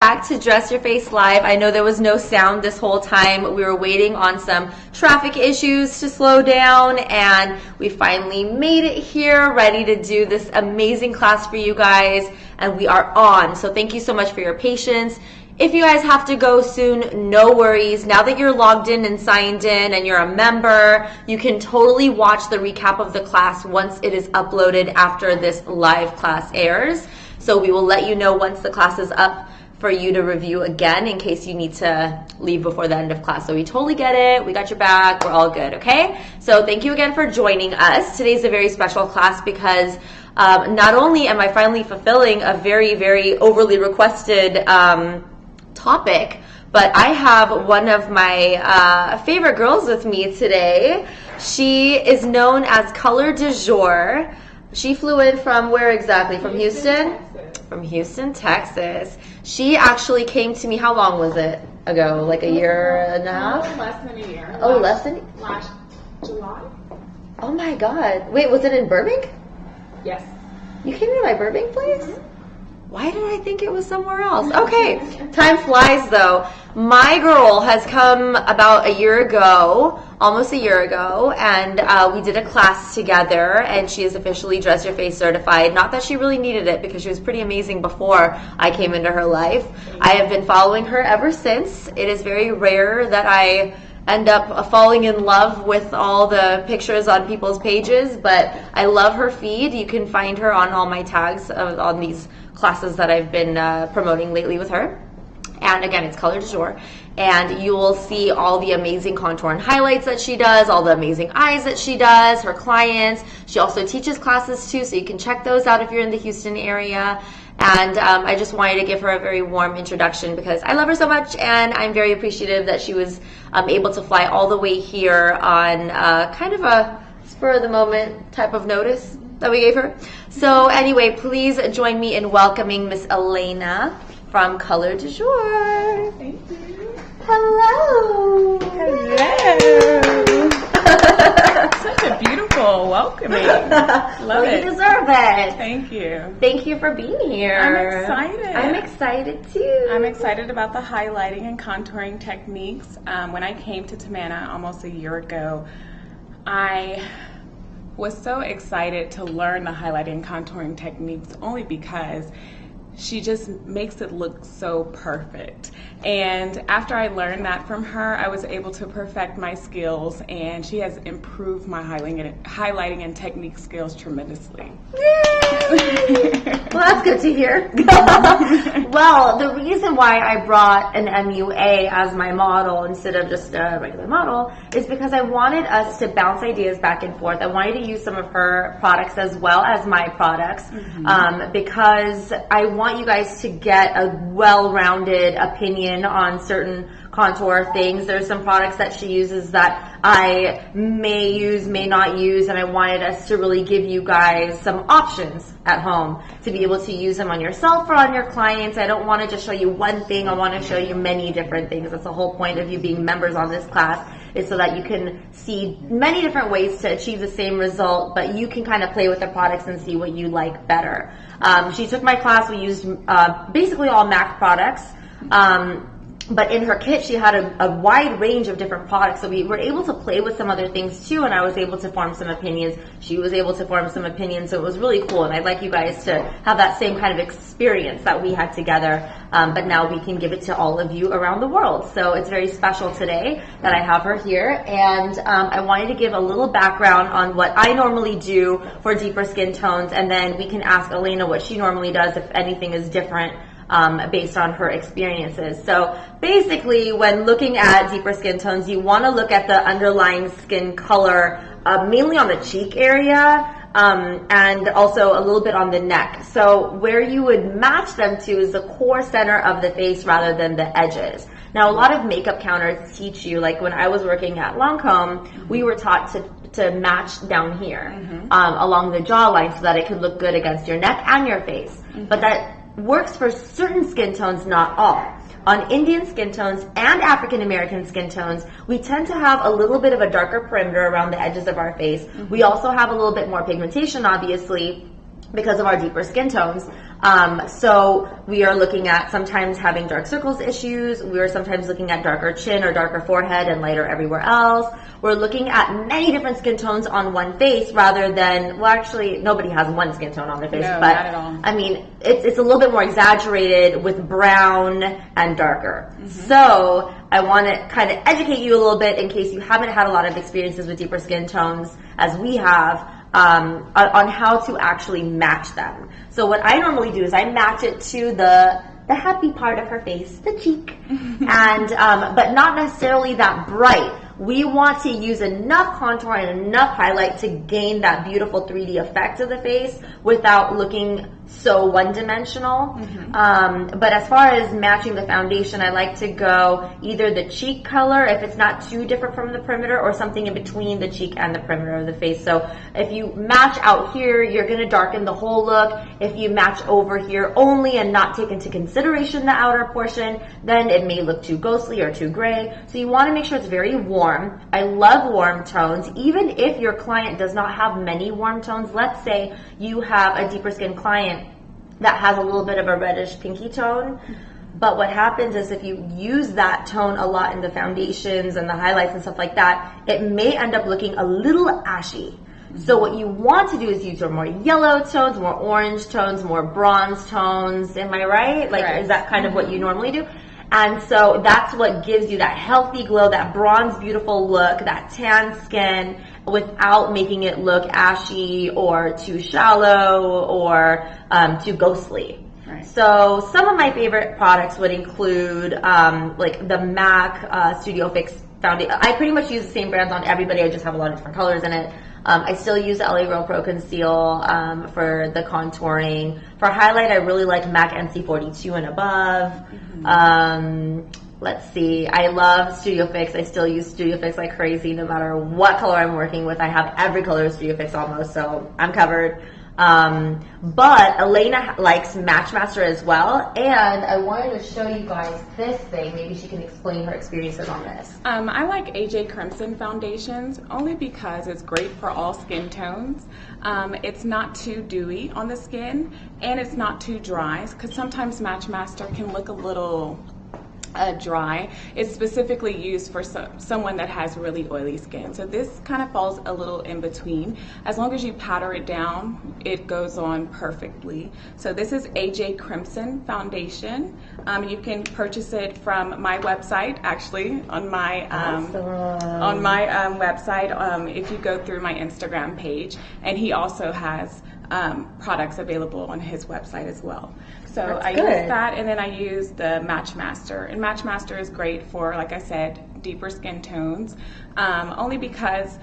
Back to Dress Your Face Live. I know there was no sound this whole time. We were waiting on some traffic issues to slow down, and we finally made it here, ready to do this amazing class for you guys, and we are on. So thank you so much for your patience. If you guys have to go soon, no worries. Now that you're logged in and signed in and you're a member, you can totally watch the recap of the class once it is uploaded after this live class airs. So we will let you know once the class is up for you to review again in case you need to leave before the end of class. So we totally get it. We got your back. We're all good, okay? So thank you again for joining us. Today's a very special class because not only am I finally fulfilling a very, very overly requested topic, but I have one of my favorite girls with me today. She is known as Color du Jour. She flew in from where exactly? From Houston? From Houston, Texas. She actually came to me, how long was it ago? Like a year and a half? Less than a year. Oh, less than? Last July. Oh my God. Wait, was it in Burbank? Yes. You came to my Burbank place? Why did I think it was somewhere else? Okay, time flies though. My girl has come about a year ago, almost a year ago, and we did a class together, and she is officially Dress Your Face certified. Not that she really needed it because she was pretty amazing before I came into her life. I have been following her ever since. It is very rare that I end up falling in love with all the pictures on people's pages, but I love her feed. You can find her on all my tags on these classes that I've been promoting lately with her. And again, it's Color du Jour. And you will see all the amazing contour and highlights that she does, all the amazing eyes that she does, her clients. She also teaches classes too, so you can check those out if you're in the Houston area. And I just wanted to give her a very warm introduction because I love her so much, and I'm very appreciative that she was able to fly all the way here on kind of a spur-of-the-moment type of notice that we gave her. So anyway, please join me in welcoming Miss Elena from Color du Jour. Thank you. Hello. Hello. Such a beautiful welcoming. Love it. You deserve it. Thank you. Thank you for being here. I'm excited. I'm excited too. I'm excited about the highlighting and contouring techniques. When I came to Tamana almost a year ago, I was so excited to learn the highlighting and contouring techniques only because she just makes it look so perfect. And after I learned that from her, I was able to perfect my skills, and she has improved my highlighting and technique skills tremendously. Yay! Well, that's good to hear. Well, the reason why I brought an MUA as my model instead of just a regular model is because I wanted us to bounce ideas back and forth. I wanted to use some of her products as well as my products, because I want you guys to get a well-rounded opinion on certain contour things. There's some products that she uses that I may use, may not use, and I wanted us to really give you guys some options at home to be able to use them on yourself or on your clients. I don't want to just show you one thing. I want to show you many different things. That's the whole point of you being members on this class, is so that you can see many different ways to achieve the same result, but you can kind of play with the products and see what you like better. She took my class. We used basically all MAC products. But in her kit, she had a wide range of different products. So we were able to play with some other things too, and I was able to form some opinions. She was able to form some opinions, so it was really cool. And I'd like you guys to have that same kind of experience that we had together, but now we can give it to all of you around the world. So it's very special today that I have her here. And I wanted to give a little background on what I normally do for deeper skin tones, and then we can ask Elena what she normally does if anything is different based on her experiences. So basically, when looking at deeper skin tones, you want to look at the underlying skin color, mainly on the cheek area, and also a little bit on the neck. So where you would match them to is the core center of the face rather than the edges. Now, a lot of makeup counters teach you, like when I was working at Lancome, we were taught to match down here, along the jawline, so that it could look good against your neck and your face. But that works for certain skin tones, not all. On Indian skin tones and African American skin tones, we tend to have a little bit of a darker perimeter around the edges of our face. We also have a little bit more pigmentation, obviously, because of our deeper skin tones. So we are looking at sometimes having dark circles issues. We are sometimes looking at darker chin or darker forehead and lighter everywhere else. We're looking at many different skin tones on one face rather than, well, actually, nobody has one skin tone on their face. No, but not at all. I mean, it's a little bit more exaggerated with brown and darker. So I want to kind of educate you a little bit in case you haven't had a lot of experiences with deeper skin tones as we have, on how to actually match them. So what I normally do is I match it to the happy part of her face, the cheek, and but not necessarily that bright. We want to use enough contour and enough highlight to gain that beautiful 3D effect of the face without looking so one-dimensional. But as far as matching the foundation, I like to go either the cheek color, if it's not too different from the perimeter, or something in between the cheek and the perimeter of the face. So if you match out here, you're going to darken the whole look. If you match over here only and not take into consideration the outer portion, then it may look too ghostly or too gray. So you want to make sure it's very warm. I love warm tones. Even if your client does not have many warm tones, let's say you have a deeper skin client that has a little bit of a reddish pinky tone, but what happens is if you use that tone a lot in the foundations and the highlights and stuff like that, it may end up looking a little ashy. So what you want to do is use your more yellow tones, more orange tones, more bronze tones. Am I right? Like, Correct. Is that kind of what you normally do? And so that's what gives you that healthy glow, that bronze beautiful look, that tan skin, without making it look ashy or too shallow or too ghostly. Right. So some of my favorite products would include like the MAC Studio Fix foundation. I pretty much use the same brands on everybody. I just have a lot of different colors in it. I still use LA Girl Pro Conceal for the contouring. For highlight, I really like MAC NC42 and above. Let's see. I love Studio Fix. I still use Studio Fix like crazy no matter what color I'm working with. I have every color of Studio Fix almost, so I'm covered. But Elena likes Matchmaster as well, and I wanted to show you guys this thing. Maybe she can explain her experiences on this. I like AJ Crimson foundations only because it's great for all skin tones. It's not too dewy on the skin, and it's not too dry, because sometimes Matchmaster can look a little dry. It's specifically used for someone that has really oily skin. So this kind of falls a little in between. As long as you powder it down, it goes on perfectly. So this is AJ Crimson foundation. You can purchase it from my website, actually, on my website. If you go through my Instagram page, and he also has products available on his website as well. So I use that, and then I use the Matchmaster. And Matchmaster is great for, like I said, deeper skin tones, only because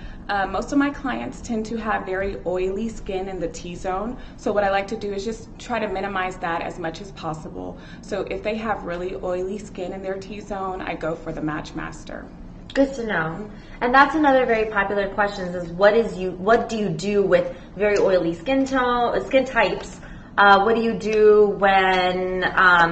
most of my clients tend to have very oily skin in the T-zone. So what I like to do is just try to minimize that as much as possible. So if they have really oily skin in their T-zone, I go for the Matchmaster. Good to know. And that's another very popular question is what do you do with very oily skin types? What do you do when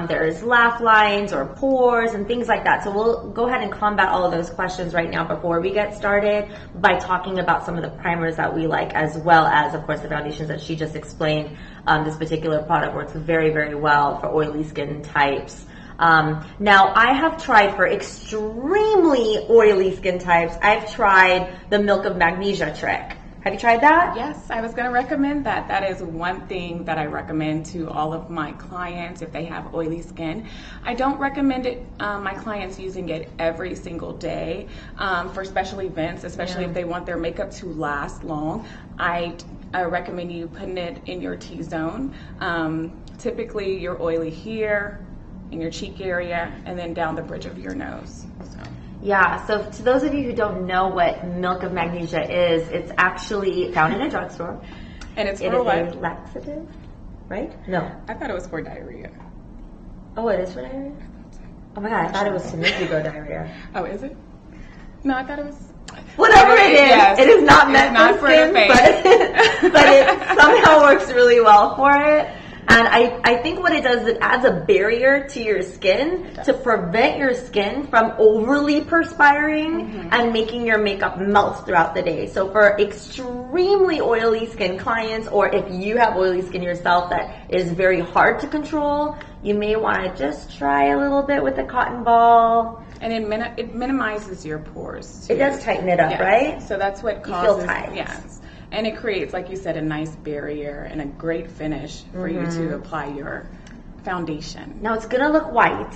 there's laugh lines or pores and things like that? So we'll go ahead and combat all of those questions right now before we get started by talking about some of the primers that we like, as well as, of course, the foundations that she just explained. This particular product works very, very well for oily skin types. Now, I have tried for extremely oily skin types, I've tried the Milk of Magnesia trick. Have you tried that? Yes, I was going to recommend that. That is one thing that I recommend to all of my clients if they have oily skin. I don't recommend it, my clients using it every single day for special events, especially if they want their makeup to last long. I recommend you putting it in your T-zone. Typically, you're oily here, in your cheek area, and then down the bridge of your nose. Yeah, so to those of you who don't know what Milk of Magnesia is, it's actually found in a drugstore. And it's It for is what? a laxative, right? No. I thought it was for diarrhea. Oh, it is for diarrhea? Oh my god, I thought it was to make you go diarrhea. Oh, is it? No, I thought it was... Whatever it is, Yes. it is not meant It's not for for the skin, face. but it somehow works really well for it. And I think what it does is it adds a barrier to your skin to prevent your skin from overly perspiring and making your makeup melt throughout the day. So for extremely oily skin clients, or if you have oily skin yourself that is very hard to control, you may want to just try a little bit with a cotton ball. And it minimizes your pores too. It does tighten it up, right? So that's what You causes, feel tight. yes. And it creates, like you said, a nice barrier and a great finish for you to apply your foundation. Now it's gonna look white,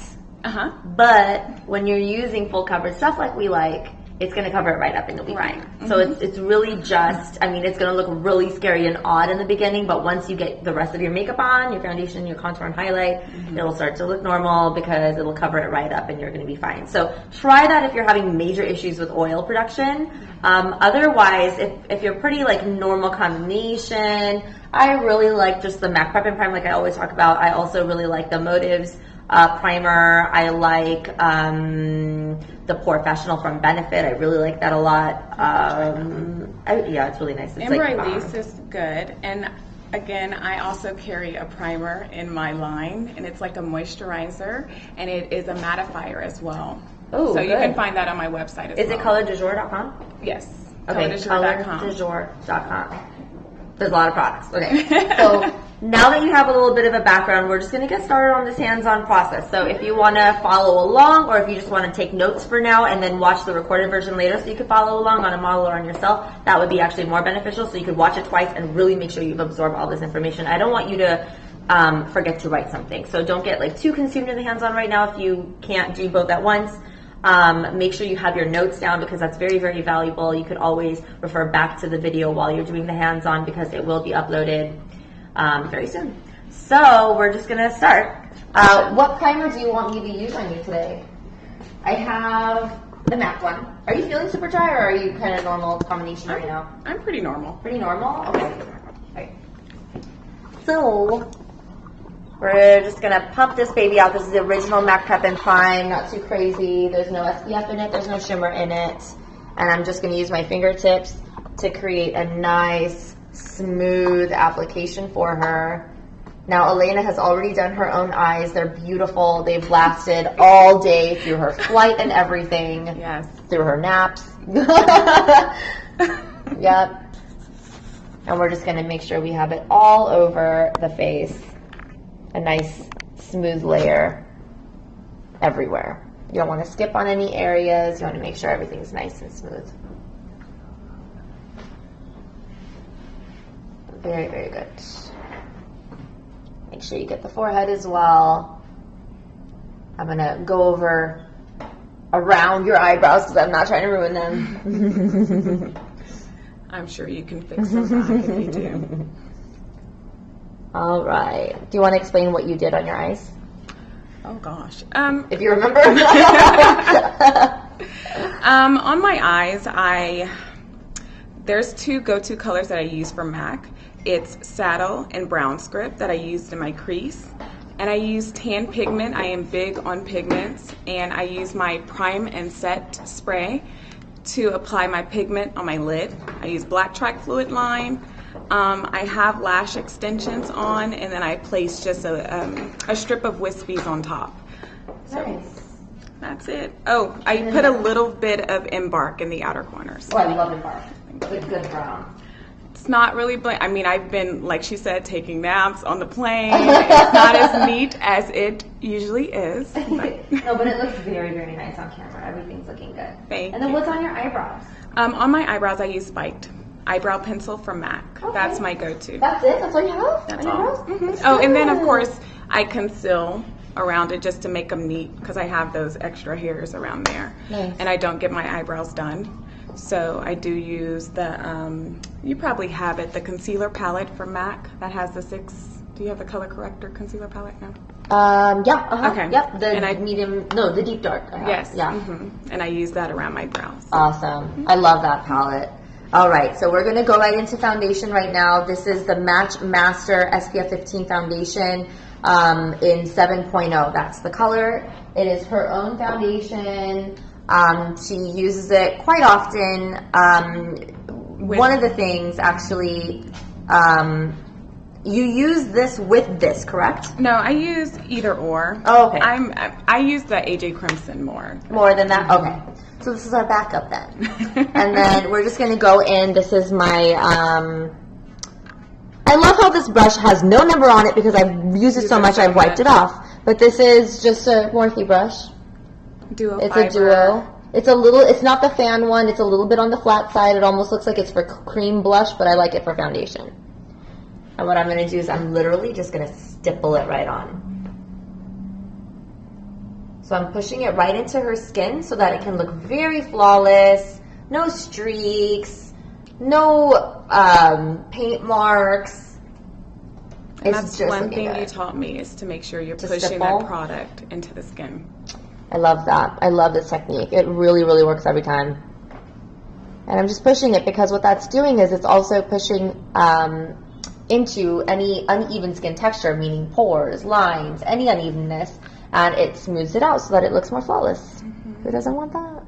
but when you're using full coverage stuff like we like, it's gonna cover it right up and you'll be fine. So it's really just, I mean, it's gonna look really scary and odd in the beginning, but once you get the rest of your makeup on, your foundation, your contour and highlight, it'll start to look normal because it'll cover it right up and you're gonna be fine. So try that if you're having major issues with oil production. Otherwise, if you're pretty like normal combination, I really like just the MAC Prep and Prime like I always talk about. I also really like the Motives primer. I like the Porefessional from Benefit. I really like that a lot. Yeah, it's really nice. It's Embryolisse is good. And again, I also carry a primer in my line, and it's like a moisturizer, and it is a mattifier as well. Oh, so good. you can find that on my website as well. Is it colordujour.com? Yes. Okay, colordujour.com. colordujour.com. There's a lot of products. Okay, so now that you have a little bit of a background, we're just going to get started on this hands-on process. So if you want to follow along, or if you just want to take notes for now and then watch the recorded version later so you could follow along on a model or on yourself, that would be actually more beneficial. So you could watch it twice and really make sure you've absorbed all this information. I don't want you to forget to write something. So don't get like too consumed in the hands-on right now if you can't do both at once. Make sure you have your notes down because that's very, very valuable. You could always refer back to the video while you're doing the hands-on because it will be uploaded very soon. So we're just going to start. What primer do you want me to use on you today? I have the MAC one. Are you feeling super dry or are you kind of normal combination right now? I'm pretty normal. Pretty normal? Okay. All right. So we're just going to pump this baby out. This is the original MAC Prep and Prime. Not too crazy. There's no SPF in it. There's no shimmer in it. And I'm just going to use my fingertips to create a nice, smooth application for her. Now, Elena has already done her own eyes. They're beautiful. They've lasted all day through her flight and everything. Yes. Through her naps. Yep. And we're just going to make sure we have it all over the face. A nice smooth layer everywhere. You don't want to skip on any areas. You want to make sure everything's nice and smooth. Very, very good. Make sure you get the forehead as well. I'm going to go over around your eyebrows because I'm not trying to ruin them. I'm sure you can fix them back if you do. All right. Do you want to explain what you did on your eyes? Oh gosh. If you remember. On my eyes, there's two go-to colors that I use for MAC. It's Saddle and Brown Script that I used in my crease. And I use tan pigment. I am big on pigments. And I use my Prime and Set spray to apply my pigment on my lid. I use Black Track Fluid line. I have lash extensions on, and then I place just a strip of wispies on top. So Nice. That's it. Oh, I put a little bit of Embark in the outer corners. Oh, I love Embark. Good brown. It's not really I mean, I've been, like she said, taking naps on the plane. It's not as neat as it usually is. But No, but it looks very, very nice on camera. Everything's looking good. Thank And then you. what's on your eyebrows? On my eyebrows, I use Spiked eyebrow pencil from MAC. Okay. That's my go-to. That's it? That's all you have? That's on all. your brows? Mhm. Oh, and then of course I conceal around it just to make them neat because I have those extra hairs around there. Nice. And I don't get my eyebrows done. So I do use the, you probably have it, the concealer palette from MAC that has the 6, do you have the color corrector concealer palette now? Yeah. Uh-huh. Okay. Yep. The And I- medium, no, the deep dark. I have. Yes. Yeah. And I use that around my brows. Awesome. I love that palette. All right, so we're going to go right into foundation right now. This is the Match Master SPF 15 foundation in 7.0. That's the color. It is her own foundation. She uses it quite often. One of the things, actually, you use this with this, correct? No, I use either or. Oh, okay. I use the AJ Crimson more. More than that? Okay. So this is our backup then. And then we're just going to go in. This is my, I love how this brush has no number on it because I've used it so much I've wiped it off. But this is just a Morphe brush. Duo It's fiber. a duo. It's a little, it's not the fan one. It's a little bit on the flat side. It almost looks like it's for cream blush, but I like it for foundation. And what I'm going to do is I'm literally just going to stipple it right on. So I'm pushing it right into her skin so that it can look very flawless, no streaks, no paint marks. And that's one thing you taught me is to make sure you're pushing stipple. that product into the skin. I love that. I love this technique. It really, really works every time. And I'm just pushing it because what that's doing is it's also pushing into any uneven skin texture, meaning pores, lines, any unevenness, and it smooths it out so that it looks more flawless. Who doesn't want that?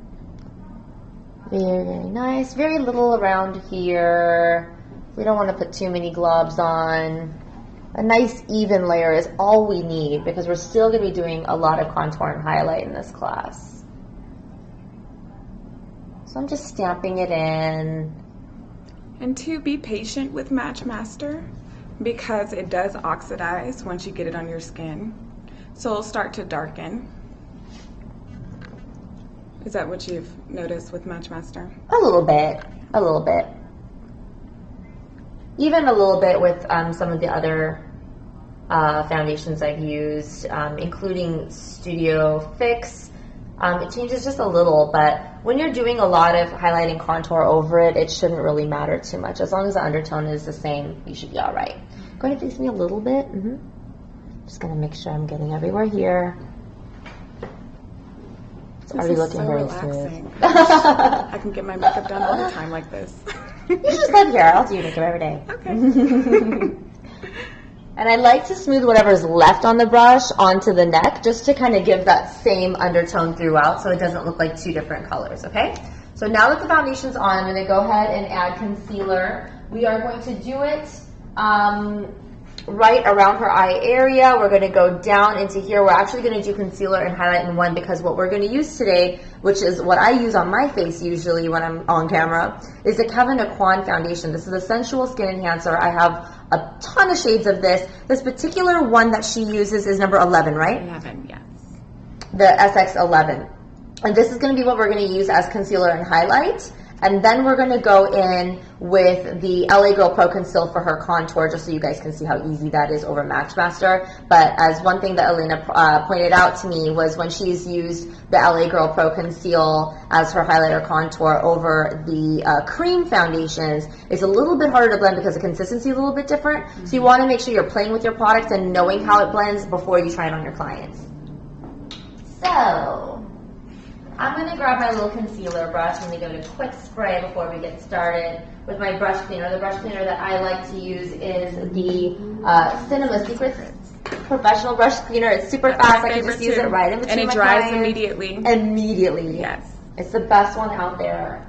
Very, very nice. Very little around here. We don't want to put too many globs on. A nice even layer is all we need because we're still going to be doing a lot of contour and highlight in this class. So I'm just stamping it in. And to be patient with Match Master because it does oxidize once you get it on your skin. So it'll start to darken. Is that what you've noticed with Match Master? A little bit. A little bit. Even a little bit with some of the other foundations I've used, including Studio Fix. It changes just a little, but when you're doing a lot of highlight and contour over it, it shouldn't really matter too much. As long as the undertone is the same, you should be all right. Go ahead and face me a little bit. Just going to make sure I'm getting everywhere here. It's already looking very relaxing. smooth. I can get my makeup done all the time like this. You just live here. I'll do your makeup every day. Okay. And I like to smooth whatever's left on the brush onto the neck just to kind of give that same undertone throughout so it doesn't look like two different colors, okay? So now that the foundation's on, I'm going to go ahead and add concealer. We are going to do it right around her eye area. We're going to go down into here. We're actually going to do concealer and highlight in one because what we're going to use today, which is what I use on my face usually when I'm on camera, is the Kevyn Aucoin foundation. This is a sensual skin enhancer. I have a ton of shades of this. This particular one that she uses is number 11, right? 11, yes. The SX11. And this is going to be what we're going to use as concealer and highlight. And then we're going to go in with the LA Girl Pro Conceal for her contour, just so you guys can see how easy that is over Match Master. But as one thing that Elena pointed out to me was when she's used the LA Girl Pro Conceal as her highlighter contour over the cream foundations, it's a little bit harder to blend because the consistency is a little bit different. So you want to make sure you're playing with your products and knowing how it blends before you try it on your clients. So I'm going to grab my little concealer brush. I'm going to give it a quick spray before we get started with my brush cleaner. The brush cleaner that I like to use is the Cinema Secrets Professional Brush Cleaner. It's super fast. I can just use it right in between and it my dries clients. immediately. Immediately. Yes. It's the best one out there.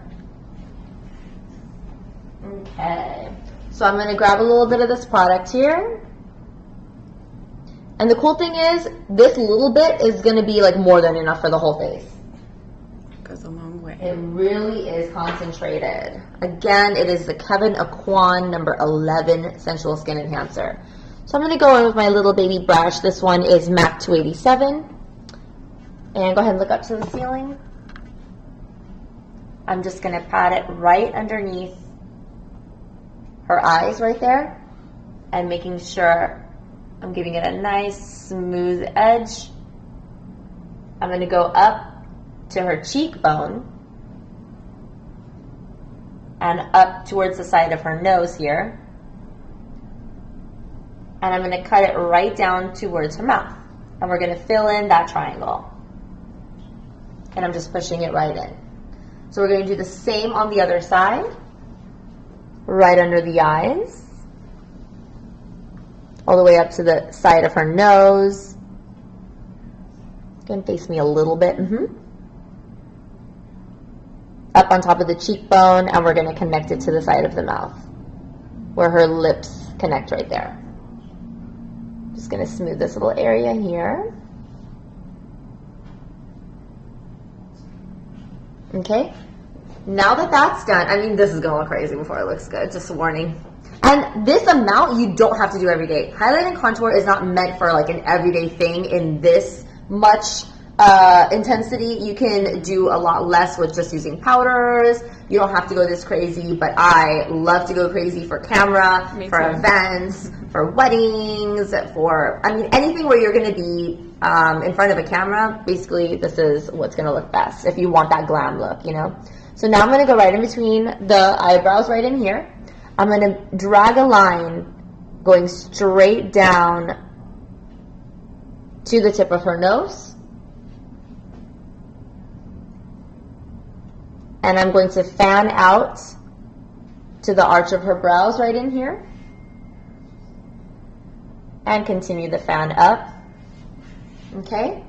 Okay. So I'm going to grab a little bit of this product here. And the cool thing is, this little bit is going to be like more than enough for the whole face. Goes a long way. It really is concentrated. Again, it is the Kevyn Aucoin number 11 Sensual Skin Enhancer. So I'm going to go in with my little baby brush. This one is MAC 287. And go ahead and look up to the ceiling. I'm just going to pat it right underneath her eyes right there. And making sure I'm giving it a nice smooth edge. I'm going to go up to her cheekbone and up towards the side of her nose here. And I'm going to cut it right down towards her mouth. And we're going to fill in that triangle. And I'm just pushing it right in. So we're going to do the same on the other side. Right under the eyes. All the way up to the side of her nose. Go and face me a little bit. Up on top of the cheekbone, and we're going to connect it to the side of the mouth where her lips connect right there. Just going to smooth this little area here. Okay. Now that that's done, I mean, this is going to look crazy before it looks good, just a warning. And this amount you don't have to do every day. Highlight and contour is not meant for like an everyday thing in this much intensity. You can do a lot less with just using powders. You don't have to go this crazy, but I love to go crazy for camera, for events, for weddings, for, I mean, anything where you're going to be in front of a camera. Basically, this is what's going to look best if you want that glam look, you know. So now I'm going to go right in between the eyebrows right in here. I'm going to drag a line going straight down to the tip of her nose. And I'm going to fan out to the arch of her brows right in here. And continue the fan up. Okay?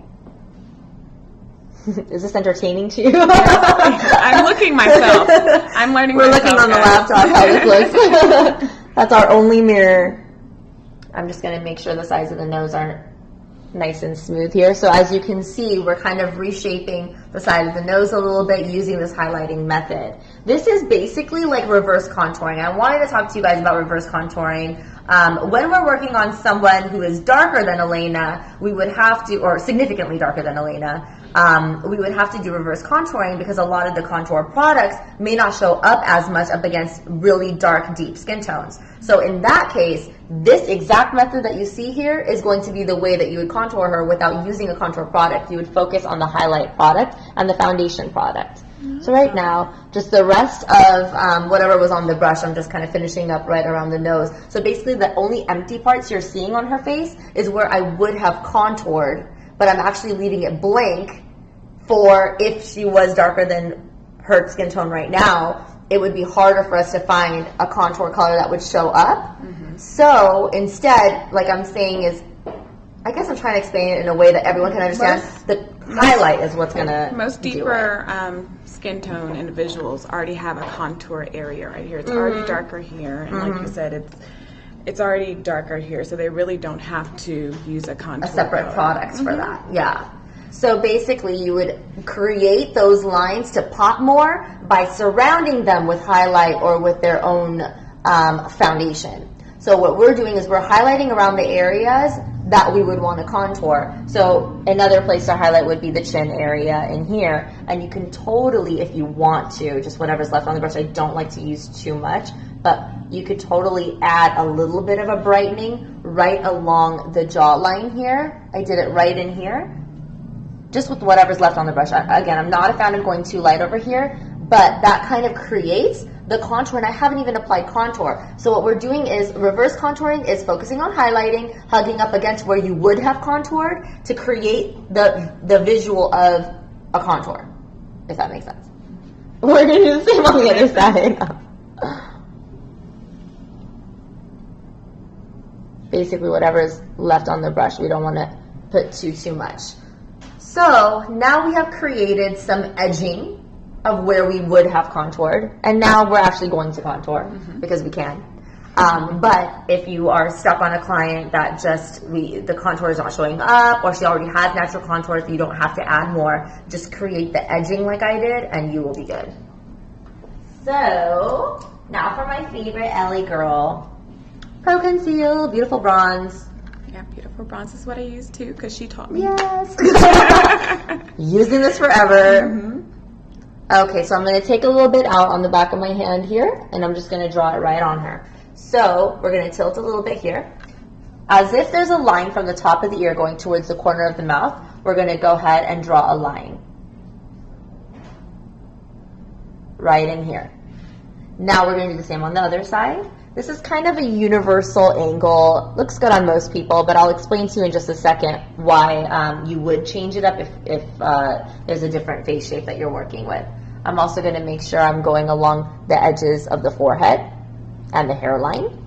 Is this entertaining to you? I'm looking myself. I'm learning We're myself. looking on the laptop how this looks. That's our only mirror. I'm just going to make sure the sides of the nose aren't nice and smooth here. So as you can see, we're kind of reshaping the side of the nose a little bit using this highlighting method. This is basically like reverse contouring. I wanted to talk to you guys about reverse contouring. When we're working on someone who is darker than Elena, we would have to, or significantly darker than Elena, we would have to do reverse contouring because a lot of the contour products may not show up as much up against really dark, deep skin tones. So in that case, this exact method that you see here is going to be the way that you would contour her without using a contour product. You would focus on the highlight product and the foundation product. So right now, just the rest of whatever was on the brush, I'm just kind of finishing up right around the nose. So basically the only empty parts you're seeing on her face is where I would have contoured, but I'm actually leaving it blank for if she was darker than her skin tone right now, it would be harder for us to find a contour color that would show up. So instead, like I'm saying is, I guess I'm trying to explain it in a way that everyone can understand. The highlight is what's going to most deeper skin tone individuals already have a contour area right here. It's already darker here, and like you said, it's already darker here, so they really don't have to use a contour. A separate product for that, yeah. So basically, you would create those lines to pop more by surrounding them with highlight or with their own foundation. So what we're doing is we're highlighting around the areas that we would want to contour. So another place to highlight would be the chin area in here. And you can totally, if you want to, just whatever's left on the brush, I don't like to use too much, but you could totally add a little bit of a brightening right along the jawline here. I did it right in here, just with whatever's left on the brush. Again, I'm not a fan of going too light over here, but that kind of creates the contour, and I haven't even applied contour. So what we're doing is reverse contouring is focusing on highlighting, hugging up against where you would have contoured to create the visual of a contour, if that makes sense. We're going to do the same on the other side. Basically, whatever's left on the brush, we don't want to put too much. So now we have created some edging of where we would have contoured, and now we're actually going to contour because we can. But if you are stuck on a client that just the contour is not showing up, or she already has natural contours, so you don't have to add more, just create the edging like I did, and you will be good. So now for my favorite LA girl, Pro Conceal Beautiful Bronze. Yeah, Beautiful Bronze is what I use too, because she taught me. Yes. Using this forever. Okay, so I'm going to take a little bit out on the back of my hand here, and I'm just going to draw it right on her. So we're going to tilt a little bit here. As if there's a line from the top of the ear going towards the corner of the mouth, we're going to go ahead and draw a line right in here. Now we're going to do the same on the other side. This is kind of a universal angle. Looks good on most people, but I'll explain to you in just a second why you would change it up if there's a different face shape that you're working with. I'm also going to make sure I'm going along the edges of the forehead and the hairline.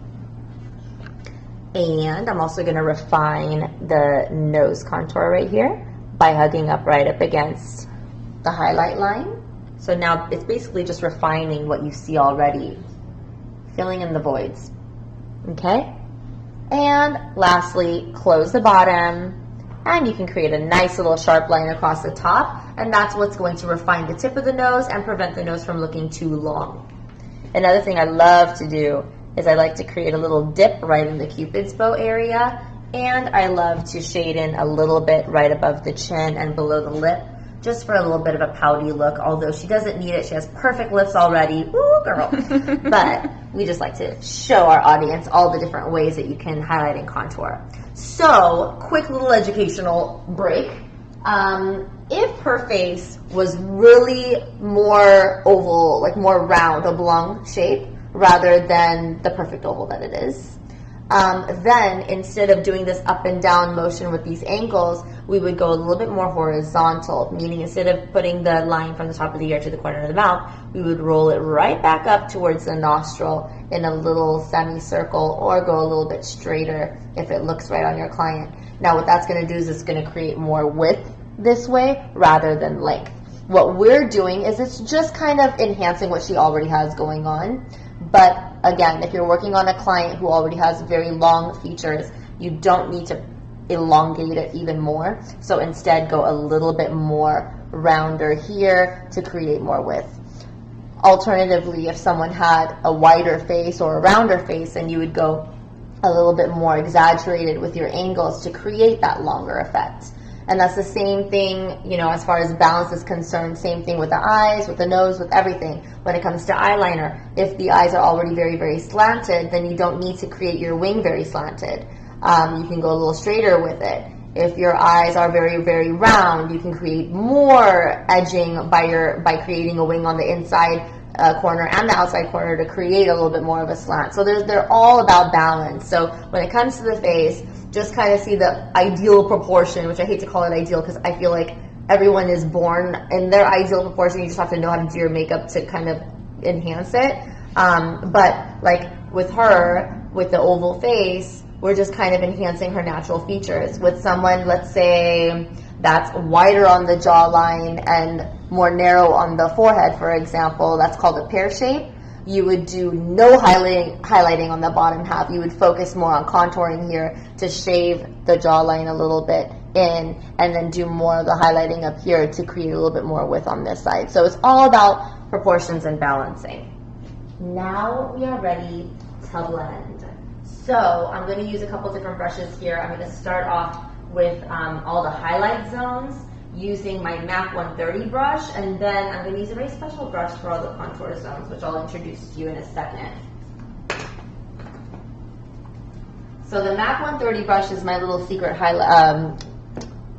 And I'm also going to refine the nose contour right here by hugging up right up against the highlight line. So now it's basically just refining what you see already, filling in the voids. Okay? And lastly, close the bottom, and you can create a nice little sharp line across the top, and that's what's going to refine the tip of the nose and prevent the nose from looking too long. Another thing I love to do is I like to create a little dip right in the Cupid's bow area, and I love to shade in a little bit right above the chin and below the lip, just for a little bit of a pouty look, although she doesn't need it. She has perfect lips already. Ooh, girl. But we just like to show our audience all the different ways that you can highlight and contour. So, quick little educational break. If her face was really more oval, like more round, oblong shape, rather than the perfect oval that it is, then instead of doing this up and down motion with these angles, we would go a little bit more horizontal, meaning instead of putting the line from the top of the ear to the corner of the mouth, we would roll it right back up towards the nostril in a little semicircle, or go a little bit straighter if it looks right on your client. Now what that's going to do is it's going to create more width this way rather than length. What we're doing is it's just kind of enhancing what she already has going on. But again, if you're working on a client who already has very long features, you don't need to elongate it even more. So instead, go a little bit more rounder here to create more width. Alternatively, if someone had a wider face or a rounder face, then you would go a little bit more exaggerated with your angles to create that longer effect. And that's the same thing, you know, as far as balance is concerned, same thing with the eyes, with the nose, with everything. When it comes to eyeliner, if the eyes are already very, very slanted, then you don't need to create your wing very slanted. You can go a little straighter with it. If your eyes are very, very round, you can create more edging by creating a wing on the inside corner and the outside corner to create a little bit more of a slant. So they're all about balance. So when it comes to the face, just kind of see the ideal proportion, which I hate to call it ideal because I feel like everyone is born in their ideal proportion. You just have to know how to do your makeup to kind of enhance it. But like with her, with the oval face, we're just kind of enhancing her natural features. With someone, let's say, that's wider on the jawline and more narrow on the forehead, for example, that's called a pear shape. You would do no highlighting on the bottom half. You would focus more on contouring here to shave the jawline a little bit in, and then do more of the highlighting up here to create a little bit more width on this side. So it's all about proportions and balancing. Now we are ready to blend. So I'm going to use a couple different brushes here. I'm going to start off with all the highlight zones using my MAC 130 brush, and then I'm going to use a very special brush for all the contour zones, which I'll introduce to you in a second. So the MAC 130 brush is my little secret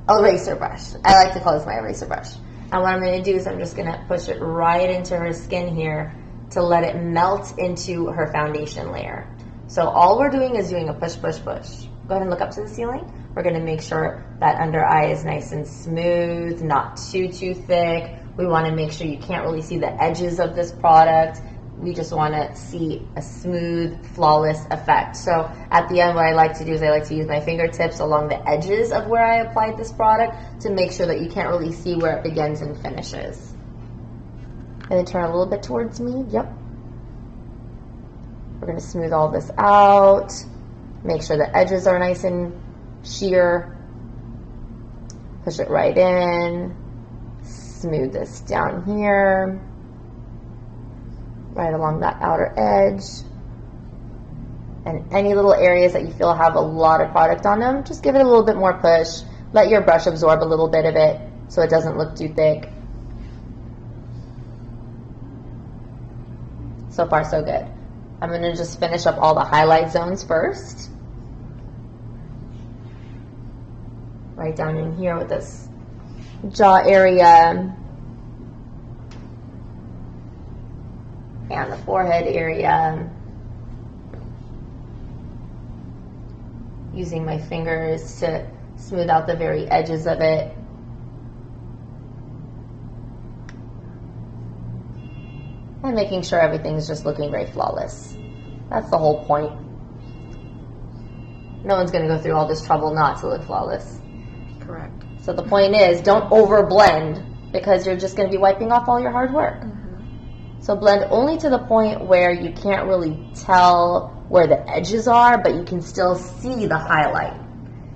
eraser brush. I like to call this my eraser brush. And what I'm going to do is I'm just going to push it right into her skin here to let it melt into her foundation layer. So all we're doing is doing a push, push, push. Go ahead and look up to the ceiling. We're going to make sure that under eye is nice and smooth, not too thick. We want to make sure you can't really see the edges of this product. We just want to see a smooth, flawless effect. So at the end, what I like to do is I like to use my fingertips along the edges of where I applied this product to make sure that you can't really see where it begins and finishes. And then turn a little bit towards me. Yep. We're going to smooth all this out. Make sure the edges are nice and sheer. Push it right in. Smooth this down here. Right along that outer edge. And any little areas that you feel have a lot of product on them, just give it a little bit more push. Let your brush absorb a little bit of it so it doesn't look too thick. So far, so good. I'm going to just finish up all the highlight zones first. Right down in here with this jaw area and the forehead area. Using my fingers to smooth out the very edges of it. And making sure everything's just looking very flawless. That's the whole point. No one's going to go through all this trouble not to look flawless. Correct. So the point is, don't over blend because you're just going to be wiping off all your hard work. So blend only to the point where you can't really tell where the edges are, but you can still see the highlight.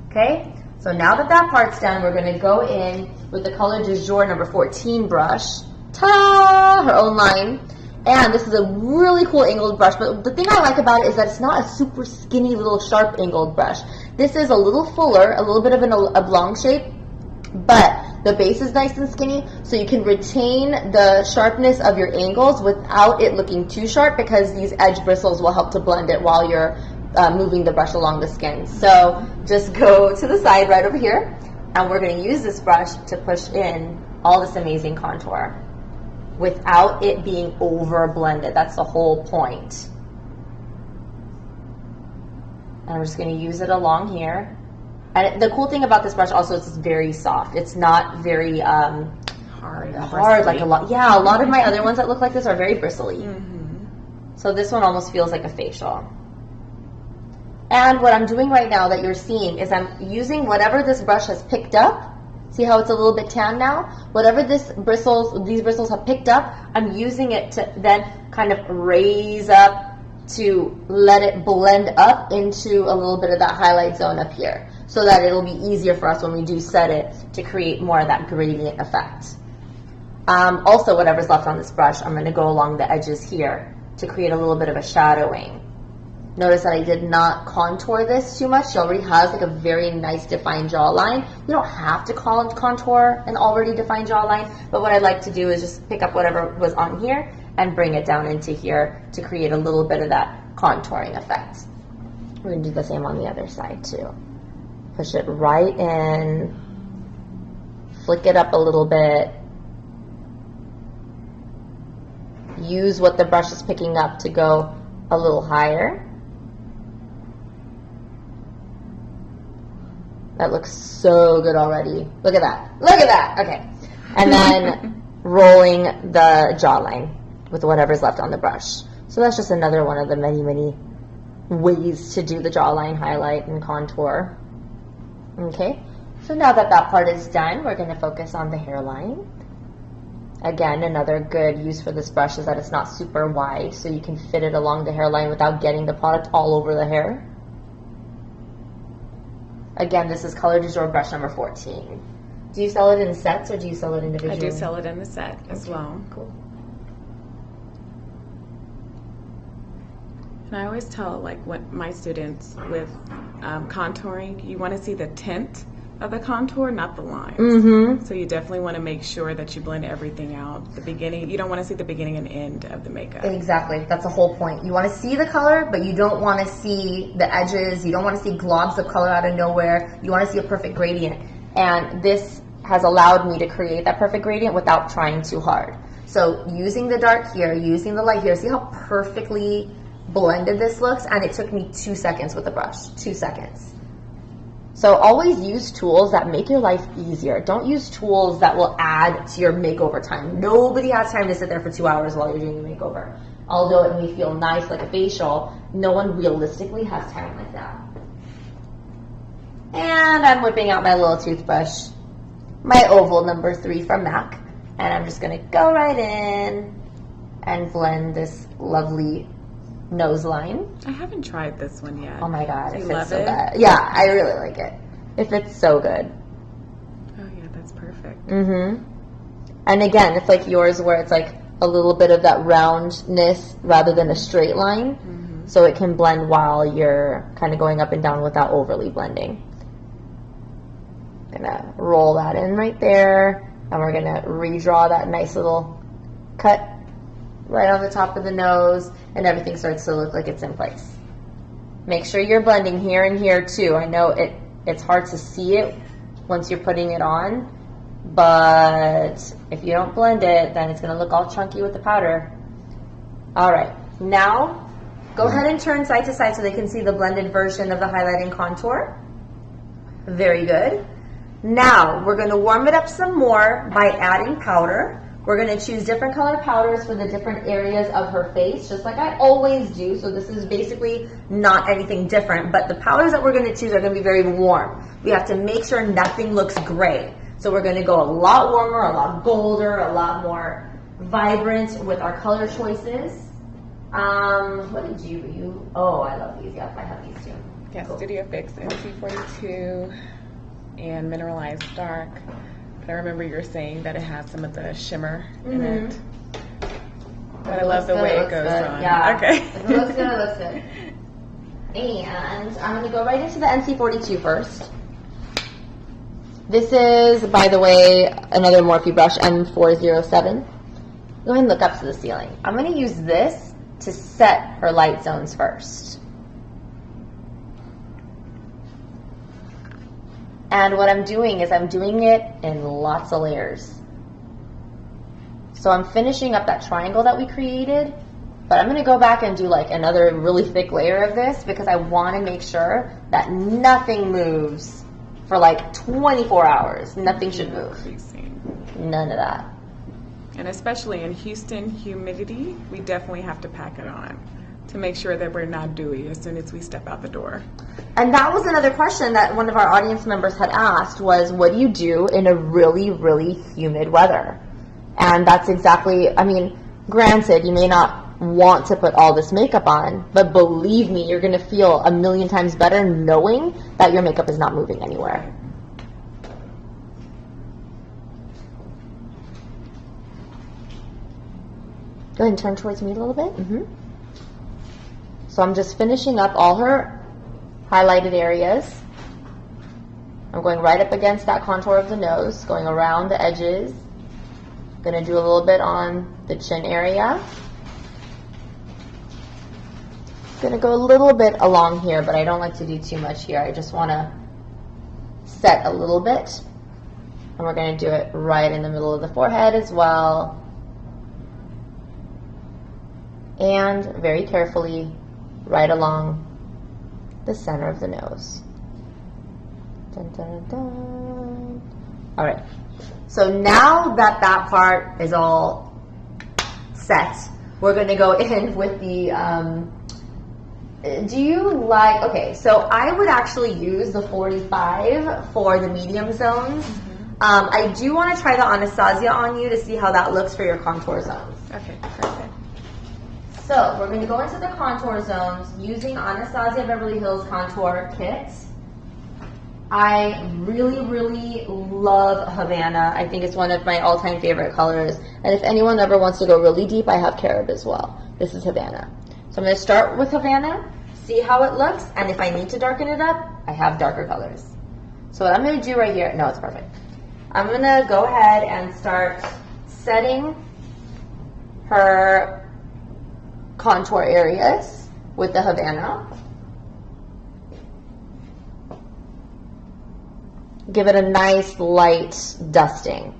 Okay, so now that that part's done, we're going to go in with the Color du Jour number 14 brush. Ta-da! Her own line. And this is a really cool angled brush, but the thing I like about it is that it's not a super skinny little sharp angled brush. This is a little fuller, a little bit of an oblong shape, but the base is nice and skinny, so you can retain the sharpness of your angles without it looking too sharp, because these edge bristles will help to blend it while you're moving the brush along the skin. So just go to the side right over here, and we're going to use this brush to push in all this amazing contour without it being over blended. That's the whole point. And I'm just going to use it along here. And the cool thing about this brush also is it's very soft. It's not very hard like a lot of my other ones that look like this are very bristly. So this one almost feels like a facial. And what I'm doing right now that you're seeing is I'm using whatever this brush has picked up. See how it's a little bit tan now? Whatever these bristles have picked up, I'm using it to then kind of raise up to let it blend up into a little bit of that highlight zone up here, so that it'll be easier for us when we do set it to create more of that gradient effect. Also, whatever's left on this brush, I'm going to go along the edges here to create a little bit of a shadowing. Notice that I did not contour this too much. She already has like a very nice defined jawline. You don't have to contour an already defined jawline, but what I like to do is just pick up whatever was on here and bring it down into here to create a little bit of that contouring effect. We're going to do the same on the other side too. Push it right in, flick it up a little bit. Use what the brush is picking up to go a little higher. That looks so good already. Look at that. Look at that. Okay. And then rolling the jawline with whatever's left on the brush. So that's just another one of the many, many ways to do the jawline highlight and contour. Okay. So now that that part is done, we're going to focus on the hairline. Again, another good use for this brush is that it's not super wide, so you can fit it along the hairline without getting the product all over the hair. Again, this is Color du Jour brush number 14. Do you sell it in sets or do you sell it individually? I do sell it in the set as well. Cool. And I always tell my students with contouring, you want to see the tint of the contour, not the lines. So you definitely want to make sure that you blend everything out. The beginning, you don't want to see the beginning and end of the makeup. Exactly. That's the whole point. You want to see the color, but you don't want to see the edges. You don't want to see globs of color out of nowhere. You want to see a perfect gradient. And this has allowed me to create that perfect gradient without trying too hard. So using the dark here, using the light here, see how perfectly blended this looks? And it took me 2 seconds with the brush. 2 seconds. So always use tools that make your life easier. Don't use tools that will add to your makeover time. Nobody has time to sit there for 2 hours while you're doing a makeover. Although it may feel nice like a facial, no one realistically has time like that. And I'm whipping out my little toothbrush, my oval number 3 from MAC. And I'm just gonna go right in and blend this lovely nose line. I haven't tried this one yet. Oh my god, it You fits love so it? good. Yeah, I really like it. It fits so good. Oh yeah, that's perfect. And again, it's like yours where it's like a little bit of that roundness rather than a straight line. So it can blend while you're kind of going up and down without overly blending. Gonna roll that in right there, and we're gonna redraw that nice little cut right on the top of the nose, and everything starts to look like it's in place. Make sure you're blending here and here too. I know it's hard to see it once you're putting it on, but if you don't blend it, then it's gonna look all chunky with the powder. All right, now go ahead and turn side to side so they can see the blended version of the highlight and contour. Very good. Now we're gonna warm it up some more by adding powder. We're going to choose different colored powders for the different areas of her face, just like I always do. So this is basically not anything different, but the powders that we're going to choose are going to be very warm. We have to make sure nothing looks gray. So we're going to go a lot warmer, a lot bolder, a lot more vibrant with our color choices. What did you? Oh, I love these. Yep, I have these too. Yeah, Cool. Studio Fix NC42 and Mineralized Dark. But I remember you were saying that it has some of the shimmer in it. But I love the way it goes on. Yeah. Okay. If it looks good, it looks good. And I'm going to go right into the NC42 first. This is, by the way, another Morphe brush, M407. Go ahead and look up to the ceiling. I'm going to use this to set her light zones first. And what I'm doing is I'm doing it in lots of layers. So I'm finishing up that triangle that we created, but I'm going to go back and do like another really thick layer of this because I want to make sure that nothing moves for like 24 hours. Nothing should move. None of that. And especially in Houston humidity, we definitely have to pack it on to make sure that we're not dewy as soon as we step out the door. And that was another question that one of our audience members had asked was, what do you do in a really, really humid weather? And that's exactly, I mean, granted, you may not want to put all this makeup on, but believe me, you're going to feel a million times better knowing that your makeup is not moving anywhere. Go ahead and turn towards me a little bit. So I'm just finishing up all her highlighted areas. I'm going right up against that contour of the nose, going around the edges. Going to do a little bit on the chin area. Going to go a little bit along here, but I don't like to do too much here. I just want to set a little bit. And we're going to do it right in the middle of the forehead as well. And very carefully, right along the center of the nose. Dun, dun, dun. All right. So now that that part is all set, we're going to go in with the, do you like, okay, so I would actually use the 45 for the medium zones. I do want to try the Anastasia on you to see how that looks for your contour zones. Okay, perfect. So we're going to go into the contour zones using Anastasia Beverly Hills Contour Kit. I really, really love Havana. I think it's one of my all-time favorite colors. And if anyone ever wants to go really deep, I have Carob as well. This is Havana. So I'm going to start with Havana, see how it looks, and if I need to darken it up, I have darker colors. So what I'm going to do right here, no, it's perfect. I'm going to go ahead and start setting her contour areas with the Havana. Give it a nice light dusting.